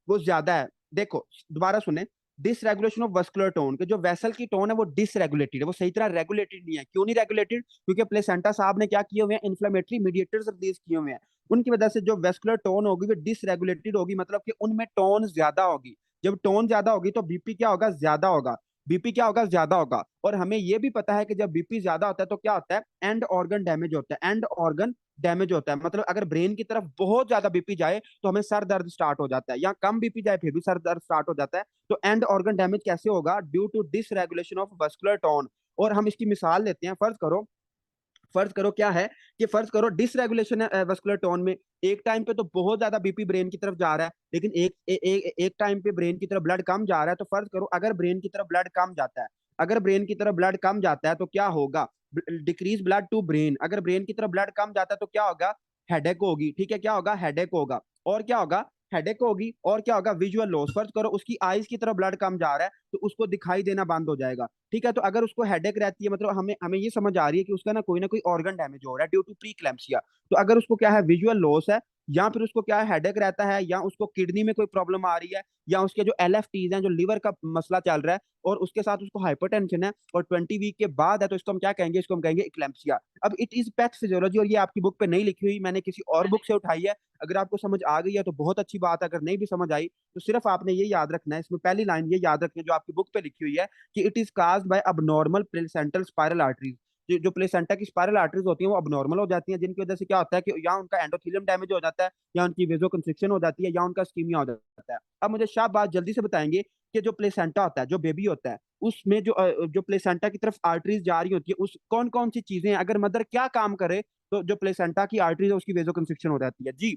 वो ज्यादा है। देखो दोबारा सुने, डिसरेगुलेशन ऑफ वस्कुलर टोन, के जो वेसल की टोन है वो डिसरेगुलेटेड है, वो सही तरह रेगुलेटेड नहीं है। क्यों नहीं रेगुलेटेड? क्योंकि प्लेसेंटा साहब ने क्या किए हुए हैं, इन्फ्लेमेटरी मीडिएटर्स रिलीज किए हुए हैं, उनकी वजह से जो वेस्कुलर टोन होगी वो डिसरेगुलेटेड होगी, मतलब कि उनमें टोन ज्यादा होगी। जब टोन ज्यादा होगी तो बीपी क्या होगा, ज्यादा होगा। बीपी क्या होगा, ज्यादा होगा। और हमें यह भी पता है कि जब बीपी ज्यादा होता है तो क्या होता है, एंड ऑर्गन डैमेज होता है, एंड ऑर्गन डैमेज होता है। मतलब अगर ब्रेन की तरफ बहुत ज्यादा बीपी जाए तो हमें सर दर्द स्टार्ट हो जाता है, या कम बीपी जाए फिर भी सर दर्द स्टार्ट हो जाता है। तो एंड ऑर्गन डैमेज कैसे होगा, due to dysregulation of vascular tone. और हम इसकी मिसाल लेते हैं, फर्ज करो क्या है कि फर्ज करो डिसरेगुलेशन है वस्कुलर टोन में, एक टाइम पे तो बहुत ज्यादा बीपी ब्रेन की तरफ जा रहा है, लेकिन एक टाइम पे ब्रेन की तरफ ब्लड कम जा रहा है। तो फर्ज करो अगर ब्रेन की तरफ ब्लड कम जाता है, अगर ब्रेन की तरफ ब्लड कम जाता है तो क्या होगा, डिक्रीज ब्लड टू ब्रेन। अगर ब्रेन की तरफ ब्लड कम जाता है तो क्या होगा, हेडेक होगी। ठीक है, क्या होगा, हेडेक होगा। और क्या होगा, हेडेक होगी। और क्या होगा, विजुअल लॉस। फर्ज करो उसकी आईज की तरफ ब्लड कम जा रहा है तो उसको दिखाई देना बंद हो जाएगा। ठीक है, तो अगर उसको हेडेक रहती है, मतलब हमें हमें ये समझ आ रही है कि उसका ना कोई ऑर्गन डैमेज हो रहा है ड्यू टू प्रीक्लैम्सिया। तो अगर उसको क्या है, विजुअल लॉस है, या फिर उसको क्या है, हेडेक रहता है, या उसको किडनी में कोई प्रॉब्लम आ रही है, या उसके जो एलएफटीज हैं, जो लिवर का मसला चल रहा है, और उसके साथ उसको हाइपरटेंशन है, और 20 वीक के बाद है, तो इसको हम क्या कहेंगे, इसको हम कहेंगे इक्लैम्सिया। अब इट इज पैथोफिजियोलॉजी, और ये आपकी बुक पे नहीं लिखी हुई, मैंने किसी और बुक से उठाई है। अगर आपको समझ आ गई है तो बहुत अच्छी बात है, अगर नहीं भी समझ आई तो सिर्फ आपने ये याद रखना है, इसमें पहली लाइन ये याद रखनी है जो आपकी बुक पे लिखी हुई है, कि it is caused by abnormal placental spiral arteries. जो प्लेसेंटा की स्पाइरल आर्टरीज होती हैं वो अबनॉर्मल हो जाती हैं, जिनकी वजह से क्या होता है कि या उनका एंडोथेलियम डैमेज हो जाता है, या उनकी वेजोकंस्ट्रिक्शन हो जाती है, या उनका स्कीमिया हो जाता है। अब मुझे शाहबाज जल्दी से बताएंगे कि जो प्लेसेंटा होता है, जो बेबी होता है, उसमें जो प्लेसेंटा की तरफ आर्टरीज जा रही होती है, उस कौन कौन सी चीजें हैं, अगर मदर क्या काम करे तो जो प्लेसेंटा की आर्टरीज है उसकी वेजोकंस्ट्रिक्शन हो जाती है। जी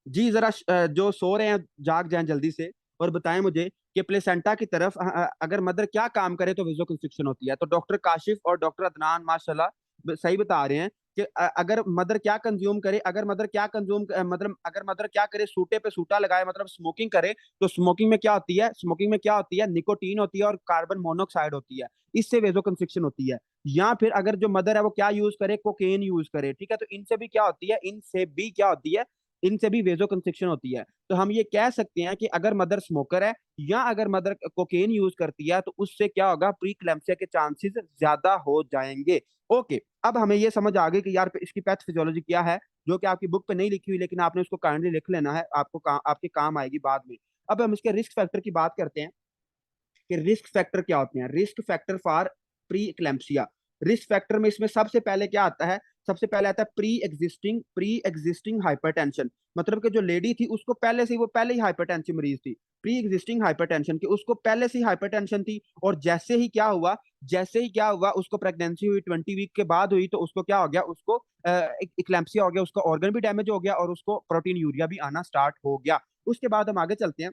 जी, जरा जो सो रहे हैं जाग जाएं जल्दी से, और बताएं मुझे कि प्लेसेंटा की तरफ अगर मदर क्या काम करे तो विजुअल कंस्ट्रक्शन होती है। तो डॉक्टर काशिफ और डॉक्टर अदनान माशाल्लाह सही बता रहे हैं कि अगर मदर क्या कंज्यूम करे, अगर मदर क्या कंज्यूम मतलब अगर मदर क्या करे, सूटे पे सूटा लगाए, मतलब स्मोकिंग करे, तो स्मोकिंग में क्या होती है, स्मोकिंग में क्या होती है, निकोटीन होती है और कार्बन मोनोऑक्साइड होती है, इससे वेजो कंस्ट्रिक्शन होती है। या फिर अगर जो मदर है वो क्या यूज करे, कोकेन यूज करे। ठीक है, तो इनसे भी क्या होती है, इनसे भी क्या होती है, इनसे भी वेजो कंस्ट्रिक्शन होती है। तो हम ये कह सकते हैं कि अगर मदर स्मोकर है या अगर मदर कोकेन यूज करती है तो उससे क्या होगा, प्री क्लैम्सिया के चांसेस ज्यादा हो जाएंगे। ओके, अब हमें ये समझ आ गई कि यार इसकी पैथोफिजियोलॉजी क्या है, जो कि आपकी बुक पे नहीं लिखी हुई, लेकिन आपने उसको काइंडली लिख लेना है, आपके काम आएगी बाद में। अब हम इसके रिस्क फैक्टर की बात करते हैं कि रिस्क फैक्टर क्या होते हैं। Risk factor for pre eclampsia, risk factor में इसमें सबसे पहले क्या आता है, सबसे पहले आता है प्री एग्जिस्टिंग हाइपरटेंशन। मतलब कि जो लेडी थी उसको पहले से ही, वो पहले ही हाइपरटेंसिव मरीज थी, प्री एग्जिस्टिंग हाइपरटेंशन की, उसको पहले से ही हाइपरटेंशन थी। और जैसे ही क्या हुआ उसको प्रेगनेंसी हुई, 20 वीक के बाद हुई, तो उसको क्या हो गया, उसको इक्लेम्सिया हो गया, उसका ऑर्गन भी डैमेज हो गया और उसको प्रोटीन यूरिया भी आना स्टार्ट हो गया। उसके बाद हम आगे चलते हैं,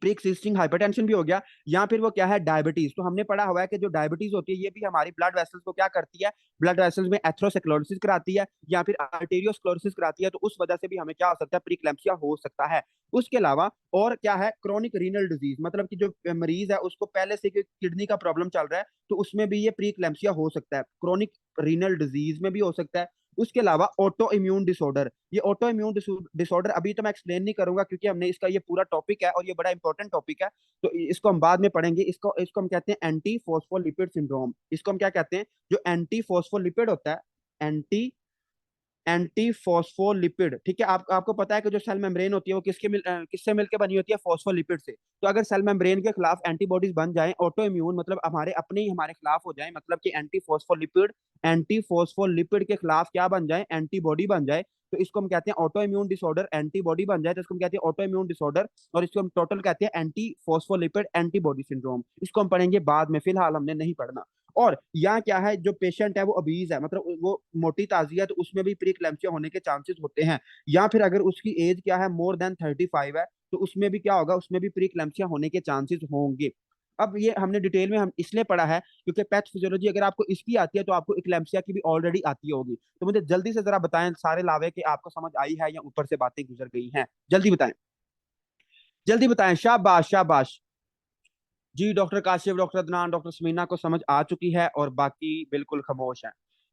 प्री एक्सिस्टिंग हाइपरटेंशन भी हो गया, या फिर वो क्या है, डायबिटीज। तो हमने पढ़ा हुआ है कि जो डायबिटीज होती है ये भी हमारी ब्लड वेसल्स को क्या करती है, ब्लड वेसल्स में एथेरोस्क्लेरोसिस कराती है, या फिर आर्टेरियोस्क्लेरोसिस कराती है। तो उस वजह से भी हमें क्या हो सकता है, प्रीक्लैम्सिया हो सकता है। उसके अलावा और क्या है, क्रोनिक रीनल डिजीज, मतलब कि जो मरीज है उसको पहले से किडनी का प्रॉब्लम चल रहा है, तो उसमें भी ये प्रीक्लैम्सिया हो सकता है, क्रोनिक रीनल डिजीज में भी हो सकता है। उसके अलावा ऑटो इम्यून डिसऑर्डर, ये ऑटो इम्यून डिसऑर्डर अभी तो मैं एक्सप्लेन नहीं करूंगा क्योंकि हमने इसका ये पूरा टॉपिक है और ये बड़ा इंपॉर्टेंट टॉपिक है, तो इसको हम बाद में पढ़ेंगे। इसको इसको हम कहते हैं एंटी फोस्फोलिपिड सिंड्रोम। इसको हम क्या कहते हैं, जो एंटी फोस्फोलिपिड होता है, एंटी एंटी फॉस्फोलिपिड। ठीक है, आपको पता है कि जो सेल मेम्ब्रेन होती है वो किससे मिलकर बनी होती है, फॉस्फोलिपिड से। तो अगर सेल मेम्ब्रेन के खिलाफ एंटीबॉडीज बन जाएं, ऑटो इम्यून मतलब हमारे अपने ही हमारे खिलाफ हो जाए, मतलब कि एंटी फॉस्फोलिपिड के खिलाफ क्या बन जाए, एंटीबॉडी बन जाए, तो इसको हम कहते हैं ऑटो इम्यून डिसऑर्डर। एंटीबॉडी बन जाए तो इसको हम कहते हैं ऑटो इम्यून डिसऑर्डर, और इसको हम टोटल कहते हैं एंटी फॉस्फोलिपिड एंटीबॉडी सिंड्रोम। इसको हम पढ़ेंगे बाद में, फिलहाल हमने नहीं पढ़ना। और यहाँ क्या है, जो पेशेंट है वो अबीज है, मतलब वो मोटी ताजी है, तो उसमें भी प्री क्लैम्सिया होने के चांसेस होते हैं। या फिर अगर उसकी एज क्या है, मोर देन 35 है, तो उसमें भी क्या होगा, उसमें भी प्री क्लैम्सिया होने के चांसेस होंगे। अब ये हमने डिटेल में हम इसलिए पढ़ा है क्योंकि पैथोफिजियोलॉजी अगर आपको इसकी आती है तो आपको इक्लेम्सिया की भी ऑलरेडी आती होगी। तो मुझे जल्दी से जरा बताएं सारे लावे कि आपको समझ आई है या ऊपर से बातें गुजर गई हैं, जल्दी बताएं, जल्दी बताएं, शाबाश शाबाश। जी doctor Kashif, doctor Adnan, doctor Sameena को समझ आ चुकी है और बाकी बिल्कुल खामोश है।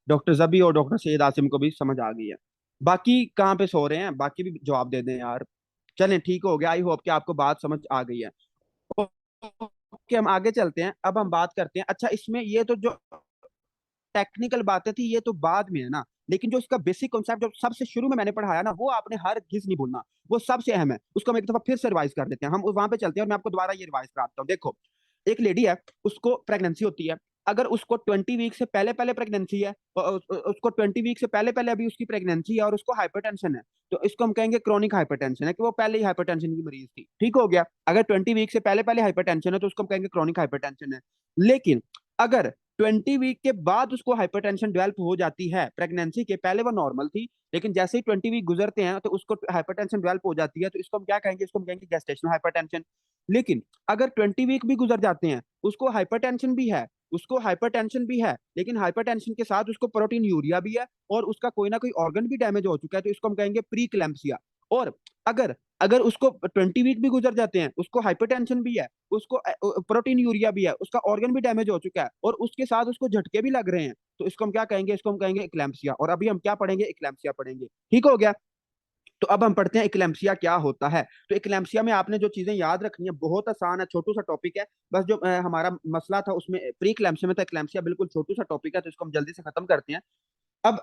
डॉक्टर जबी और डॉक्टर सैयद आसिम को भी समझ आ गई है। बाकी कहाँ पे सो रहे हैं, बाकी भी जवाब दे दें यार। चलें ठीक हो गया, आई होप कि आपको बात समझ आ गई है। ओके, हम आगे चलते हैं। अब हम बात करते हैं, अच्छा इसमें ये तो जो टेक्निकल बातें थी ये तो बाद में है ना, लेकिन जो इसका बेसिक कॉन्सेप्ट जो सबसे शुरू में मैंने पढ़ाया ना, वो आपने हर चीज नहीं भूलना, वो सबसे अहम है। उसको हम एक दफा फिर से रिवाइज कर देते हैं, हम वहां पे चलते हैं और मैं आपको दोबारा ये रिवाइज कराता हूँ। देखो, एक लेडी है, उसको प्रेगनेंसी होती है। अगर उसको 20 वीक से पहले पहले प्रेगनेंसी है, उसको 20 वीक से पहले पहले अभी उसकी प्रेगनेंसी है और उसको हाइपरटेंशन है, तो इसको हम कहेंगे क्रॉनिक हाइपरटेंशन है, कि वो पहले ही हाइपरटेंशन की मरीज थी। ठीक हो गया। अगर 20 वीक से पहले पहले हाइपरटेंशन है तो उसको हम कहेंगे क्रॉनिक हाइपरटेंशन है। लेकिन अगर 20 वीक के बाद उसको हाइपरटेंशन डेवलप हो जाती है, प्रेगनेंसी के पहले वो नॉर्मल थी, लेकिन जैसे ही 20 वीक गुजरते हैं तो उसको हाइपरटेंशन डेवलप हो जाती है, तो इसको हम क्या कहेंगे, इसको हम कहेंगे गेस्टेशनल हाइपरटेंशन। लेकिन अगर 20 वीक भी गुजर जाते हैं, उसको हाइपरटेंशन भी है, उसको हाइपरटेंशन भी है, लेकिन हाइपरटेंशन के साथ उसको प्रोटीन यूरिया भी है और उसका कोई ना कोई ऑर्गन भी डैमेज हो चुका है, तो इसको हम कहेंगे प्री क्लैम्सिया। और अगर अगर उसको 20 वीक भी गुजर जाते हैं, उसको हाइपरटेंशन भी है, उसको प्रोटीन यूरिया भी है, उसका ऑर्गन भी डैमेज हो चुका है और उसके साथ उसको झटके भी लग रहे हैं, तो इसको हम क्या कहेंगे, इसको हम कहेंगे इक्लैम्सिया। और अभी हम क्या पढ़ेंगे, इक्लैम्सिया पढ़ेंगे। ठीक हो गया। तो अब हम पढ़ते हैं इक्लैम्सिया क्या होता है। तो इक्लैम्सिया में आपने जो चीजें याद रखनी है, बहुत आसान है, छोटू सा टॉपिक है। बस जो हमारा मसला था उसमें प्री इक्लैम्सिया में था, इक्लैम्सिया बिल्कुल छोटू सा टॉपिक है, तो इसको हम जल्दी से खत्म करते हैं। अब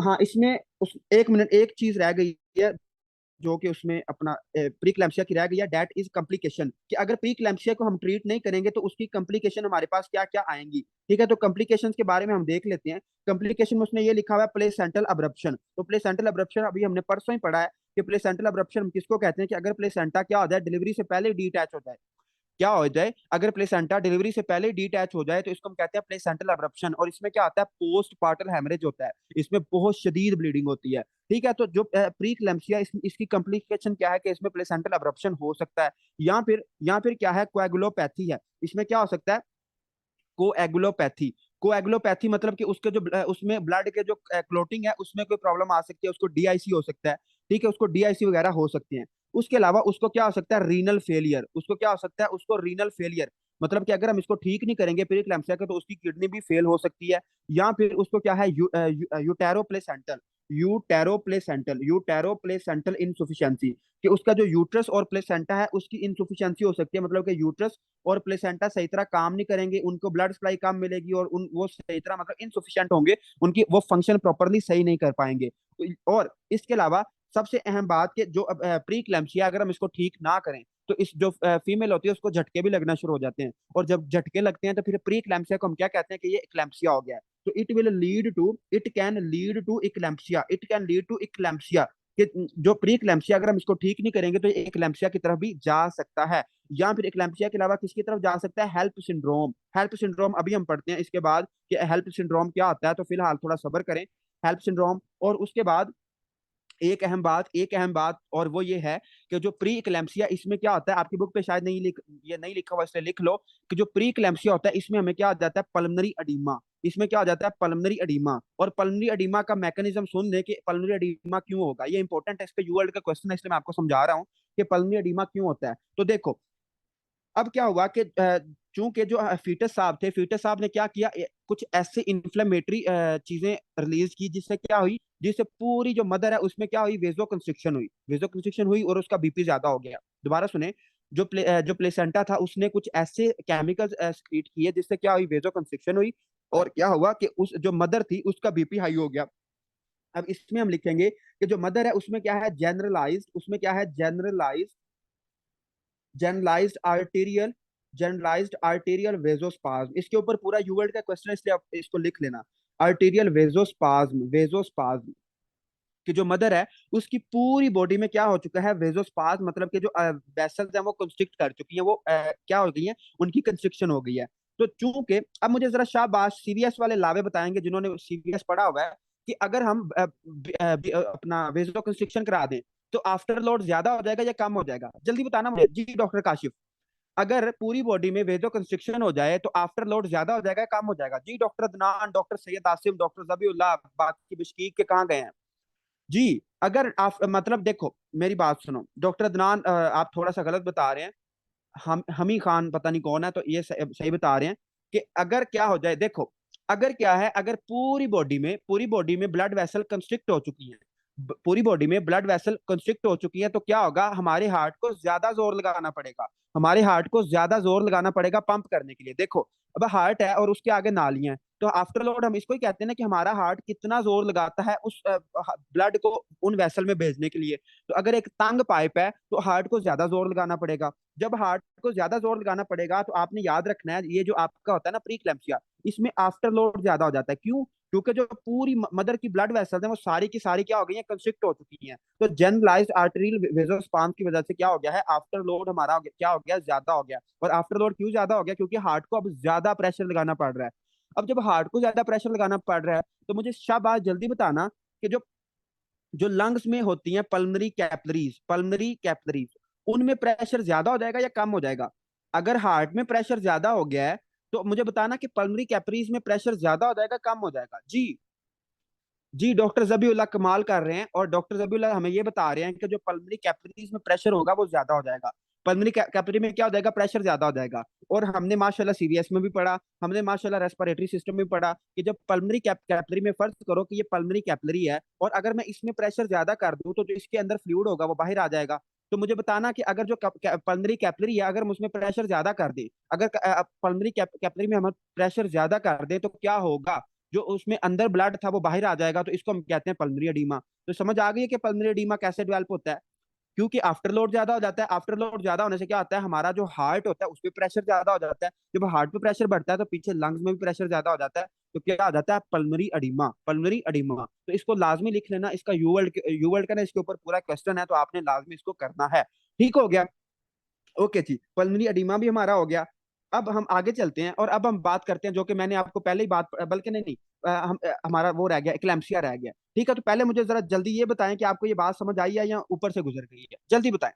हाँ, इसमें उस एक मिनट एक चीज रह गई है, जो कि उसमें अपना प्री क्लैम्सिया की रह गई है, डेट इज कॉम्प्लिकेशन, कि अगर प्री क्लैम्सिया को हम ट्रीट नहीं करेंगे तो उसकी कॉम्प्लिकेशन हमारे पास क्या क्या आएंगी। ठीक है, तो कॉम्प्लिकेशंस के बारे में हम देख लेते हैं। कॉम्प्लिकेशन में उसने ये लिखा हुआ है प्लेसेंटल अब्रप्शन। तो प्लेसेंटल अब्रप्शन अभी हमने परसों ही पढ़ा है कि प्लेसेंटल अब्रप्शन हम किसको कहते हैं, कि अगर प्लेसेंटा क्या हो जाए, डिलीवरी से पहले डिटैच हो जाए। क्या हो जाए, अगर प्लेसेंटा डिलीवरी से पहले डिटैच हो जाए तो इसको हम कहते हैं प्लेसेंटल अब्रप्शन। और इसमें क्या आता है, पोस्ट पार्टल हेमरेज होता है, इसमें बहुत शदीद ब्लीडिंग होती है। ठीक है, तो जो प्री क्लैम्सिया इसकी कॉम्प्लिकेशन क्या है, कि इसमें प्लेसेंटल अब्रप्शन हो सकता है, या फिर क्या है, कोएगुलोपैथी है। इसमें क्या हो सकता है, कोएगुलोपैथी। कोएगुलोपैथी मतलब कि उसके जो उसमें ब्लड के जो क्लोटिंग है उसमें कोई प्रॉब्लम आ सकती है, उसको डीआईसी हो सकता है। ठीक है, उसको डीआईसी वगैरह हो सकती है। उसके अलावा उसको क्या हो सकता है, रीनल फेलियर। उसको क्या हो सकता है, उसको रीनल फेलियर, मतलब कि अगर हम इसको ठीक नहीं करेंगे प्री क्लैम्सिया के, तो उसकी किडनी भी फेल हो सकती है। या फिर उसको क्या है, यूटेरोप्लेसेंटल यूटेरोप्लेसेंटल इंसुफिशियंसी, कि उसका जो यूट्रस और प्लेसेंटा है उसकी इंसुफिशियंसी हो सकती है, मतलब कि यूट्रस और प्लेसेंटा सही तरह काम नहीं करेंगे, उनको ब्लड सप्लाई कम मिलेगी और वो सही तरह मतलब इनसुफिशियंट होंगे, उनकी वो फंक्शन प्रॉपरली सही नहीं कर पाएंगे। और इसके अलावा सबसे अहम बात कि जो प्री क्लैम्सिया अगर हम इसको ठीक ना करें, तो इस जो फीमेल होती है उसको झटके भी लगना शुरू हो जाते हैं, और जब झटके लगते हैं तो फिर प्री क्लैम्सिया को हम क्या कहते हैं, कि ये इक्लैम्सिया हो गया है। तो इट कैन लीड टू इक्लैम्सिया, कि जो प्री क्लैम्सिया अगर हम इसको ठीक नहीं करेंगे तो ये इक्लैम्सिया की तरफ भी जा सकता है। या फिर इक्लैम्सिया के अलावा किसकी तरफ जा सकता है, हेल्प सिंड्रोम। हेल्प सिंड्रोम अभी हम पढ़ते हैं इसके बाद कि हेल्प सिंड्रोम क्या होता है, तो फिलहाल थोड़ा सब्र करें। हेल्प सिंड्रोम, और उसके बाद एक अहम बात और वो ये है कि जो प्री इक्लैम्सिया, इसमें क्या होता है, आपकी बुक पे शायद ये नहीं लिखा हुआ, इसलिए लिख लो कि जो प्री इक्लैम्सिया होता है इसमें हमें क्या आ जाता है, पल्मनरी अडीमा। इसमें क्या हो जाता है, पल्मनरी अडीमा। और पल्मनरी अडीमा का मैकेनिज्म सुन ले कि पल्मनरी अडीमा क्यों होगा, ये इंपॉर्टेंट है, इस पे यूवर्ल्ड का क्वेश्चन है, इसलिए मैं आपको समझा रहा हूँ कि पल्मनरी अडीमा क्यों होता है। तो देखो, अब क्या हुआ कि चूंकि जो फीटस साहब थे, फीटस साहब ने क्या किया, कुछ ऐसे इन्फ्लेमेटरी चीजें रिलीज की, जिससे क्या हुई, जिससे पूरी जो मदर है उसमें क्या हुई, वेजो कंस्ट्रिक्शन हुई और उसका बीपी ज्यादा हो गया। दोबारा सुने, जो प्लेसेंटा था उसने कुछ ऐसे केमिकल्स एक्सक्रीट किए जिससे क्या हुई, वेजो कंस्ट्रिक्शन हुई, और क्या हुआ कि उस जो मदर थी उसका बीपी हाई हो गया। अब इसमें हम लिखेंगे कि जो मदर है उसमें क्या है, जनरलाइज्ड आर्टेरियल वेजोस्पाज्म। इसके ऊपर पूरा यूवर्ल्ड का क्वेश्चन है, इसलिए आप इसको लिख लेना, आर्टेरियल वेजोस्पाज्म, कि जो मदर है उसकी पूरी बॉडी में क्या हो चुका है, वेजोस्पाज्म, मतलब कि जो वेसल्स हैं वो कंस्ट्रिक्ट कर चुकी हैं, वो क्या हो गई है, उनकी कंस्ट्रिक्शन हो गई है। तो चूंकि अब मुझे जरा शाबाश सीवीएस वाले लावे बताएंगे, जिन्होंने सीवीएस पढ़ा हुआ है, कि अगर हम अपना वेजो कंस्ट्रिक्शन करा दें तो आफ्टर लोड ज्यादा हो जाएगा या कम हो जाएगा, जल्दी बताना मुझे जी डॉक्टर काशिफ। अगर पूरी बॉडी में वेजो कंस्ट्रिक्शन हो जाए तो आफ्टर लोड ज्यादा हो जाएगा, कम हो जाएगा, जी doctor Adnan, doctor Syed Asim, doctor Zabiullah, बाकी बिश्कीक के कहाँ गए हैं जी। अगर आप मतलब देखो मेरी बात सुनो डॉक्टर अदनान, आप थोड़ा सा गलत बता रहे हैं। हम ही खान पता नहीं कौन है, तो ये सही बता रहे हैं कि अगर क्या हो जाए, देखो अगर क्या है, अगर पूरी बॉडी में ब्लड वेसल कंस्ट्रिक्ट हो चुकी है, पूरी बॉडी में ब्लड वेसल कंस्ट्रिक्ट हो चुकी है, तो क्या होगा, हमारे हार्ट को ज्यादा जोर लगाना पड़ेगा, हमारे हार्ट को ज्यादा जोर लगाना पड़ेगा पंप करने के लिए। देखो, अब हार्ट है और उसके आगे नालियां हैं, तो आफ्टर लोड हम इसको ही कहते हैं ना कि हमारा हार्ट कितना जोर लगाता है उस ब्लड को उन वेसल में भेजने के लिए। तो अगर एक तंग पाइप है तो हार्ट को ज्यादा जोर लगाना पड़ेगा। जब हार्ट को ज्यादा जोर लगाना पड़ेगा तो आपने याद रखना है, ये जो आपका होता है ना प्रीक्लैम्सिया, इसमें आफ्टर लोड ज्यादा हो जाता है। क्यों? क्योंकि जो पूरी मदर की ब्लड वेसल्स हैं वो सारी की सारी क्या हो गई हैं, कंस्ट्रिक्ट हो चुकी हैं। तो जनरलाइज्ड आर्टेरियल वेसोस्पाज्म की वजह से क्या हो गया है, आफ्टर लोड हमारा क्या हो गया, ज्यादा हो गया। और आफ्टर लोड क्यों ज्यादा हो गया? क्योंकि हार्ट को अब ज्यादा प्रेशर लगाना पड़ रहा है। अब जब हार्ट को ज्यादा प्रेशर लगाना पड़ रहा है तो मुझे शाबाश जल्दी बताना कि जो जो लंग्स में होती हैं पल्मनरी कैपलरीज, उनमें प्रेशर ज्यादा हो जाएगा या कम हो जाएगा? अगर हार्ट में प्रेशर ज्यादा हो गया है तो मुझे बताना कि पल्मनरी कैपलरीज में प्रेशर ज्यादा हो जाएगा, कम हो जाएगा? जी, जी, डॉक्टर जबीउल्लाह कमाल कर रहे हैं, और डॉक्टर जबीउल्लाह हमें ये बता रहे हैं कि जो पल्मोनरी कैपिलरीज में प्रेशर होगा वो ज्यादा हो जाएगा। पल्मोनरी कैपिलरी में क्या हो जाएगा, प्रेशर ज्यादा हो जाएगा। और हमने माशाल्लाह सीवीएस में भी पढ़ा, हमने माशाल्लाह रेस्पिरेटरी सिस्टम में पढ़ा कि जब पल्मोनरी कैपिलरी में, फर्ज करो कि ये पल्मोनरी कैपिलरी है और अगर मैं इसमें प्रेशर ज्यादा कर दूं तो जो इसके अंदर फ्लूइड होगा वो बाहर आ जाएगा। तो मुझे बताना कि अगर जो पल्मोनरी कैपिलरी है, अगर हम उसमें प्रेशर ज्यादा कर दें, अगर पल्मोनरी कैपिलरी में हम प्रेशर ज्यादा कर दें तो क्या होगा, जो उसमें अंदर ब्लड था वो बाहर आ जाएगा। तो इसको हम कहते हैं पल्मोनरी एडीमा। तो समझ आ गई है कि पल्मोनरी एडीमा कैसे डेवलप होता है? क्योंकि आफ्टर लोड ज्यादा हो जाता है। आफ्टर लोड ज्यादा होने से क्या होता है, हमारा जो हार्ट होता है उस पर प्रेशर ज्यादा हो जाता है। जब हार्ट पे प्रेशर बढ़ता है तो पीछे लंग्स में भी प्रेशर ज्यादा हो जाता है। तो क्या आ जाता है, पल्मोनरी एडीमा। तो इसको लाजमी लिख लेना, इसका यूवर्ल्ड का ना इसके ऊपर पूरा क्वेश्चन है, तो आपने लाजमी इसको करना है। ठीक हो गया? ओके जी, पल्मोनरी एडिमा भी हमारा हो गया। अब हम आगे चलते हैं और अब हम बात करते हैं, जो कि मैंने आपको पहले ही बात, बल्कि नहीं नहीं, हमारा वो रह गया, एक्लैम्सिया रह गया। ठीक है, तो पहले मुझे जरा जल्दी ये बताएं कि आपको ये बात समझ आई है या ऊपर से गुजर गई है, जल्दी बताएं।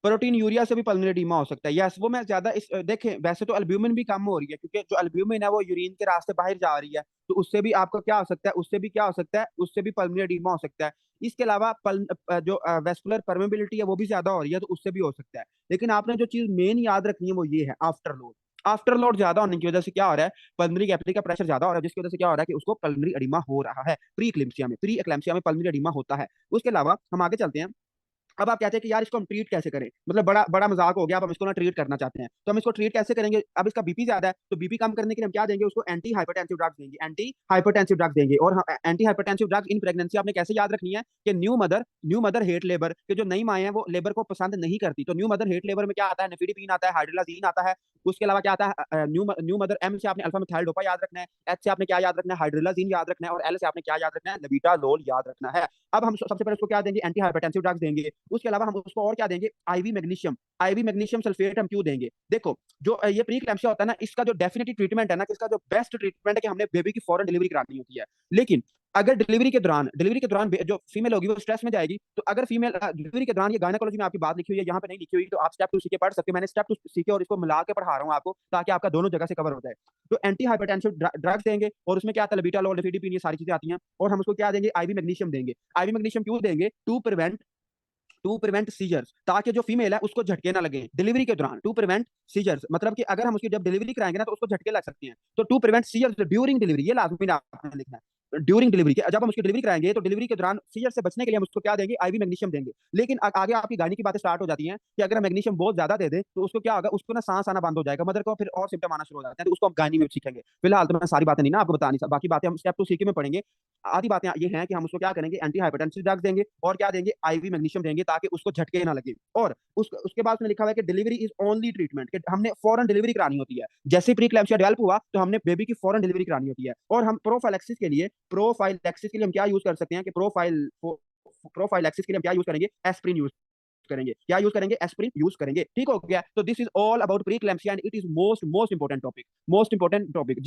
प्रोटीन यूरिया से भी पल्मोनरी एडीमा हो सकता है, यस। वो मैं ज्यादा इस देखें, वैसे तो अल्ब्यूमिन भी कम हो रही है, क्योंकि जो अल्ब्यूमिन है वो यूरिन के रास्ते बाहर जा रही है, तो उससे भी आपको क्या हो सकता है, उससे भी क्या हो सकता है, उससे भी पल्मोनरी एडीमा हो सकता है। इसके अलावा जो वेस्कुलर परमेबिलिटी है वो भी ज्यादा हो रही है, तो उससे भी हो सकता है। लेकिन आपने जो चीज मेन याद रखनी है वो ये है, आफ्टर लोड। आफ्टर लोड ज्यादा होने की वजह से क्या हो रहा है, पल्मोनरी कैपिलरी का प्रेशर ज्यादा हो रहा है, जिसकी वजह से क्या हो रहा है कि उसको पल्मोनरी एडीमा हो रहा है। प्री एक्लेम्सिया में पल्मोनरी एडीमा होता है। उसके अलावा हम आगे चलते हैं। अब आप कहते हैं कि यार इसको हम ट्रीट कैसे करें, मतलब बड़ा बड़ा मजाक हो गया, अब हम इसको ना ट्रीट करना चाहते हैं, तो हम इसको ट्रीट कैसे करेंगे? अब इसका बीपी ज्यादा है, तो बीपी कम करने के लिए हम क्या देंगे उसको, एंटी हाइपरटेंसिव ड्रग्स देंगे, और anti hypertensive drugs in pregnancy आपने कैसे याद रखनी है कि न्यू मदर हेट लेबर, कि जो नई माएँ हैं वो लेबर को पसंद नहीं करती, तो न्यू मदर हेट लेबर में क्या आता है, नेफिडिपिन आता है, हाइड्रोलाजीन आता है। उसके अलावा क्या आता है, न्यू मदर, एम से आपने अल्फा मिथाइल डोपा याद रखना है, एच से आपने क्या याद रखना है, हाइड्रोलाजीन याद रखना है, और एल से आपने क्या याद रखना है, लबीटालोल याद रखना है। अब हम सबसे पहले उसको क्या देंगे, एंटी हाइपरटेंसिव ड्रग्स देंगे। उसके अलावा हम उसको और क्या देंगे, आईवी मैग्नीशियम सल्फेट हम क्यों देंगे? देखो, जो ये प्री क्लैम्सिया होता है ना, इसका जो डेफिनेटिव ट्रीटमेंट है ना, इसका जो बेस्ट ट्रीटमेंट है कि हमने बेबी की फौरन डिलीवरी करानी होती है। लेकिन अगर डिलीवरी के दौरान जो फीमेल होगी वो स्ट्रेस में जाएगी, तो अगर फीमेल डिलीवरी के दौरान, ये गायनेकोलॉजी में आपकी बात लिखी हुई है, यहाँ पे नहीं लिखी हुई, तो आप स्टेप 2 सीखे पढ़ सकते हो। मैंने स्टेप 2 सीखे और इसको मिला के पढ़ा रहा हूँ आपको, ताकि आपका दोनों जगह से कवर हो जाए। तो एंटी हाइपरटेंसिव ड्रग्स देंगे, और उसमें क्या आता है, लबीटालोल, निफिडिपिन, ये सारी चीजें आती हैं। और हम उसको क्या देंगे, आईवी मैग्नीशियम देंगे। आईवी मैग्नीशियम क्यों देंगे? टू प्रिवेंट सीजर्स, ताकि जो फीमेल है उसको झटके ना लगे डिलीवरी के दौरान। टू प्रिवेंट सीजर्स मतलब कि अगर हम उसकी जब डिलीवरी कराएंगे ना तो उसको झटके लग सकते हैं, तो to prevent seizures during delivery, ये लाजमी आपने लिखना है। ड्यूरिंग डिलीवरी, जब हम उसकी डिलीवरी कराएंगे तो डिलीवरी के दौरान सीजर से बचने के लिए हम उसको क्या देंगे, आईवी मैग्नीशियम देंगे। लेकिन आगे आपकी गायनी की बातें स्टार्ट हो जाती हैं कि अगर हम मैग्नीशियम बहुत ज्यादा दे दें तो उसको क्या होगा, उसको ना सांस आना बंद हो जाएगा, मदर को फिर और सिम्टम आना शुरू हो जाते हैं, तो उसको हम गायनी में सीखेंगे। फिलहाल तो मैं सारी बातें नहीं ना आपको बतानी, बाकी बातें हम स्टेप 2 सीखे में पढ़ेंगे। आधी बातें ये हैं कि हम उसको क्या करेंगे, एंटी हाइपरटेंसिव ड्रग्स देंगे, और क्या देंगे, आईवी मैग्नीशियम देंगे, ताकि उसको झटके ना लगे। और उसके बाद उसमें लिखा हुआ है कि डिलीवरी इज ओनली ट्रीटमेंट, कि हमने फौरन डिलीवरी करानी होती है। जैसे ही प्रीक्लैम्सिया डेवलप हुआ तो हमने बेबी की फौरन डिलीवरी करानी होती है। और हम प्रोफाइलैक्सिस के लिए हम क्या यूज कर सकते हैं कि प्रोफाइलैक्सिस के लिए हम क्या यूज करेंगे, एस्प्रिन यूज करेंगे। क्या यूज करेंगे, एस्प्रिन यूज करेंगे। ठीक हो गया? तो this is all about pre-eclampsia and it is most most important topic.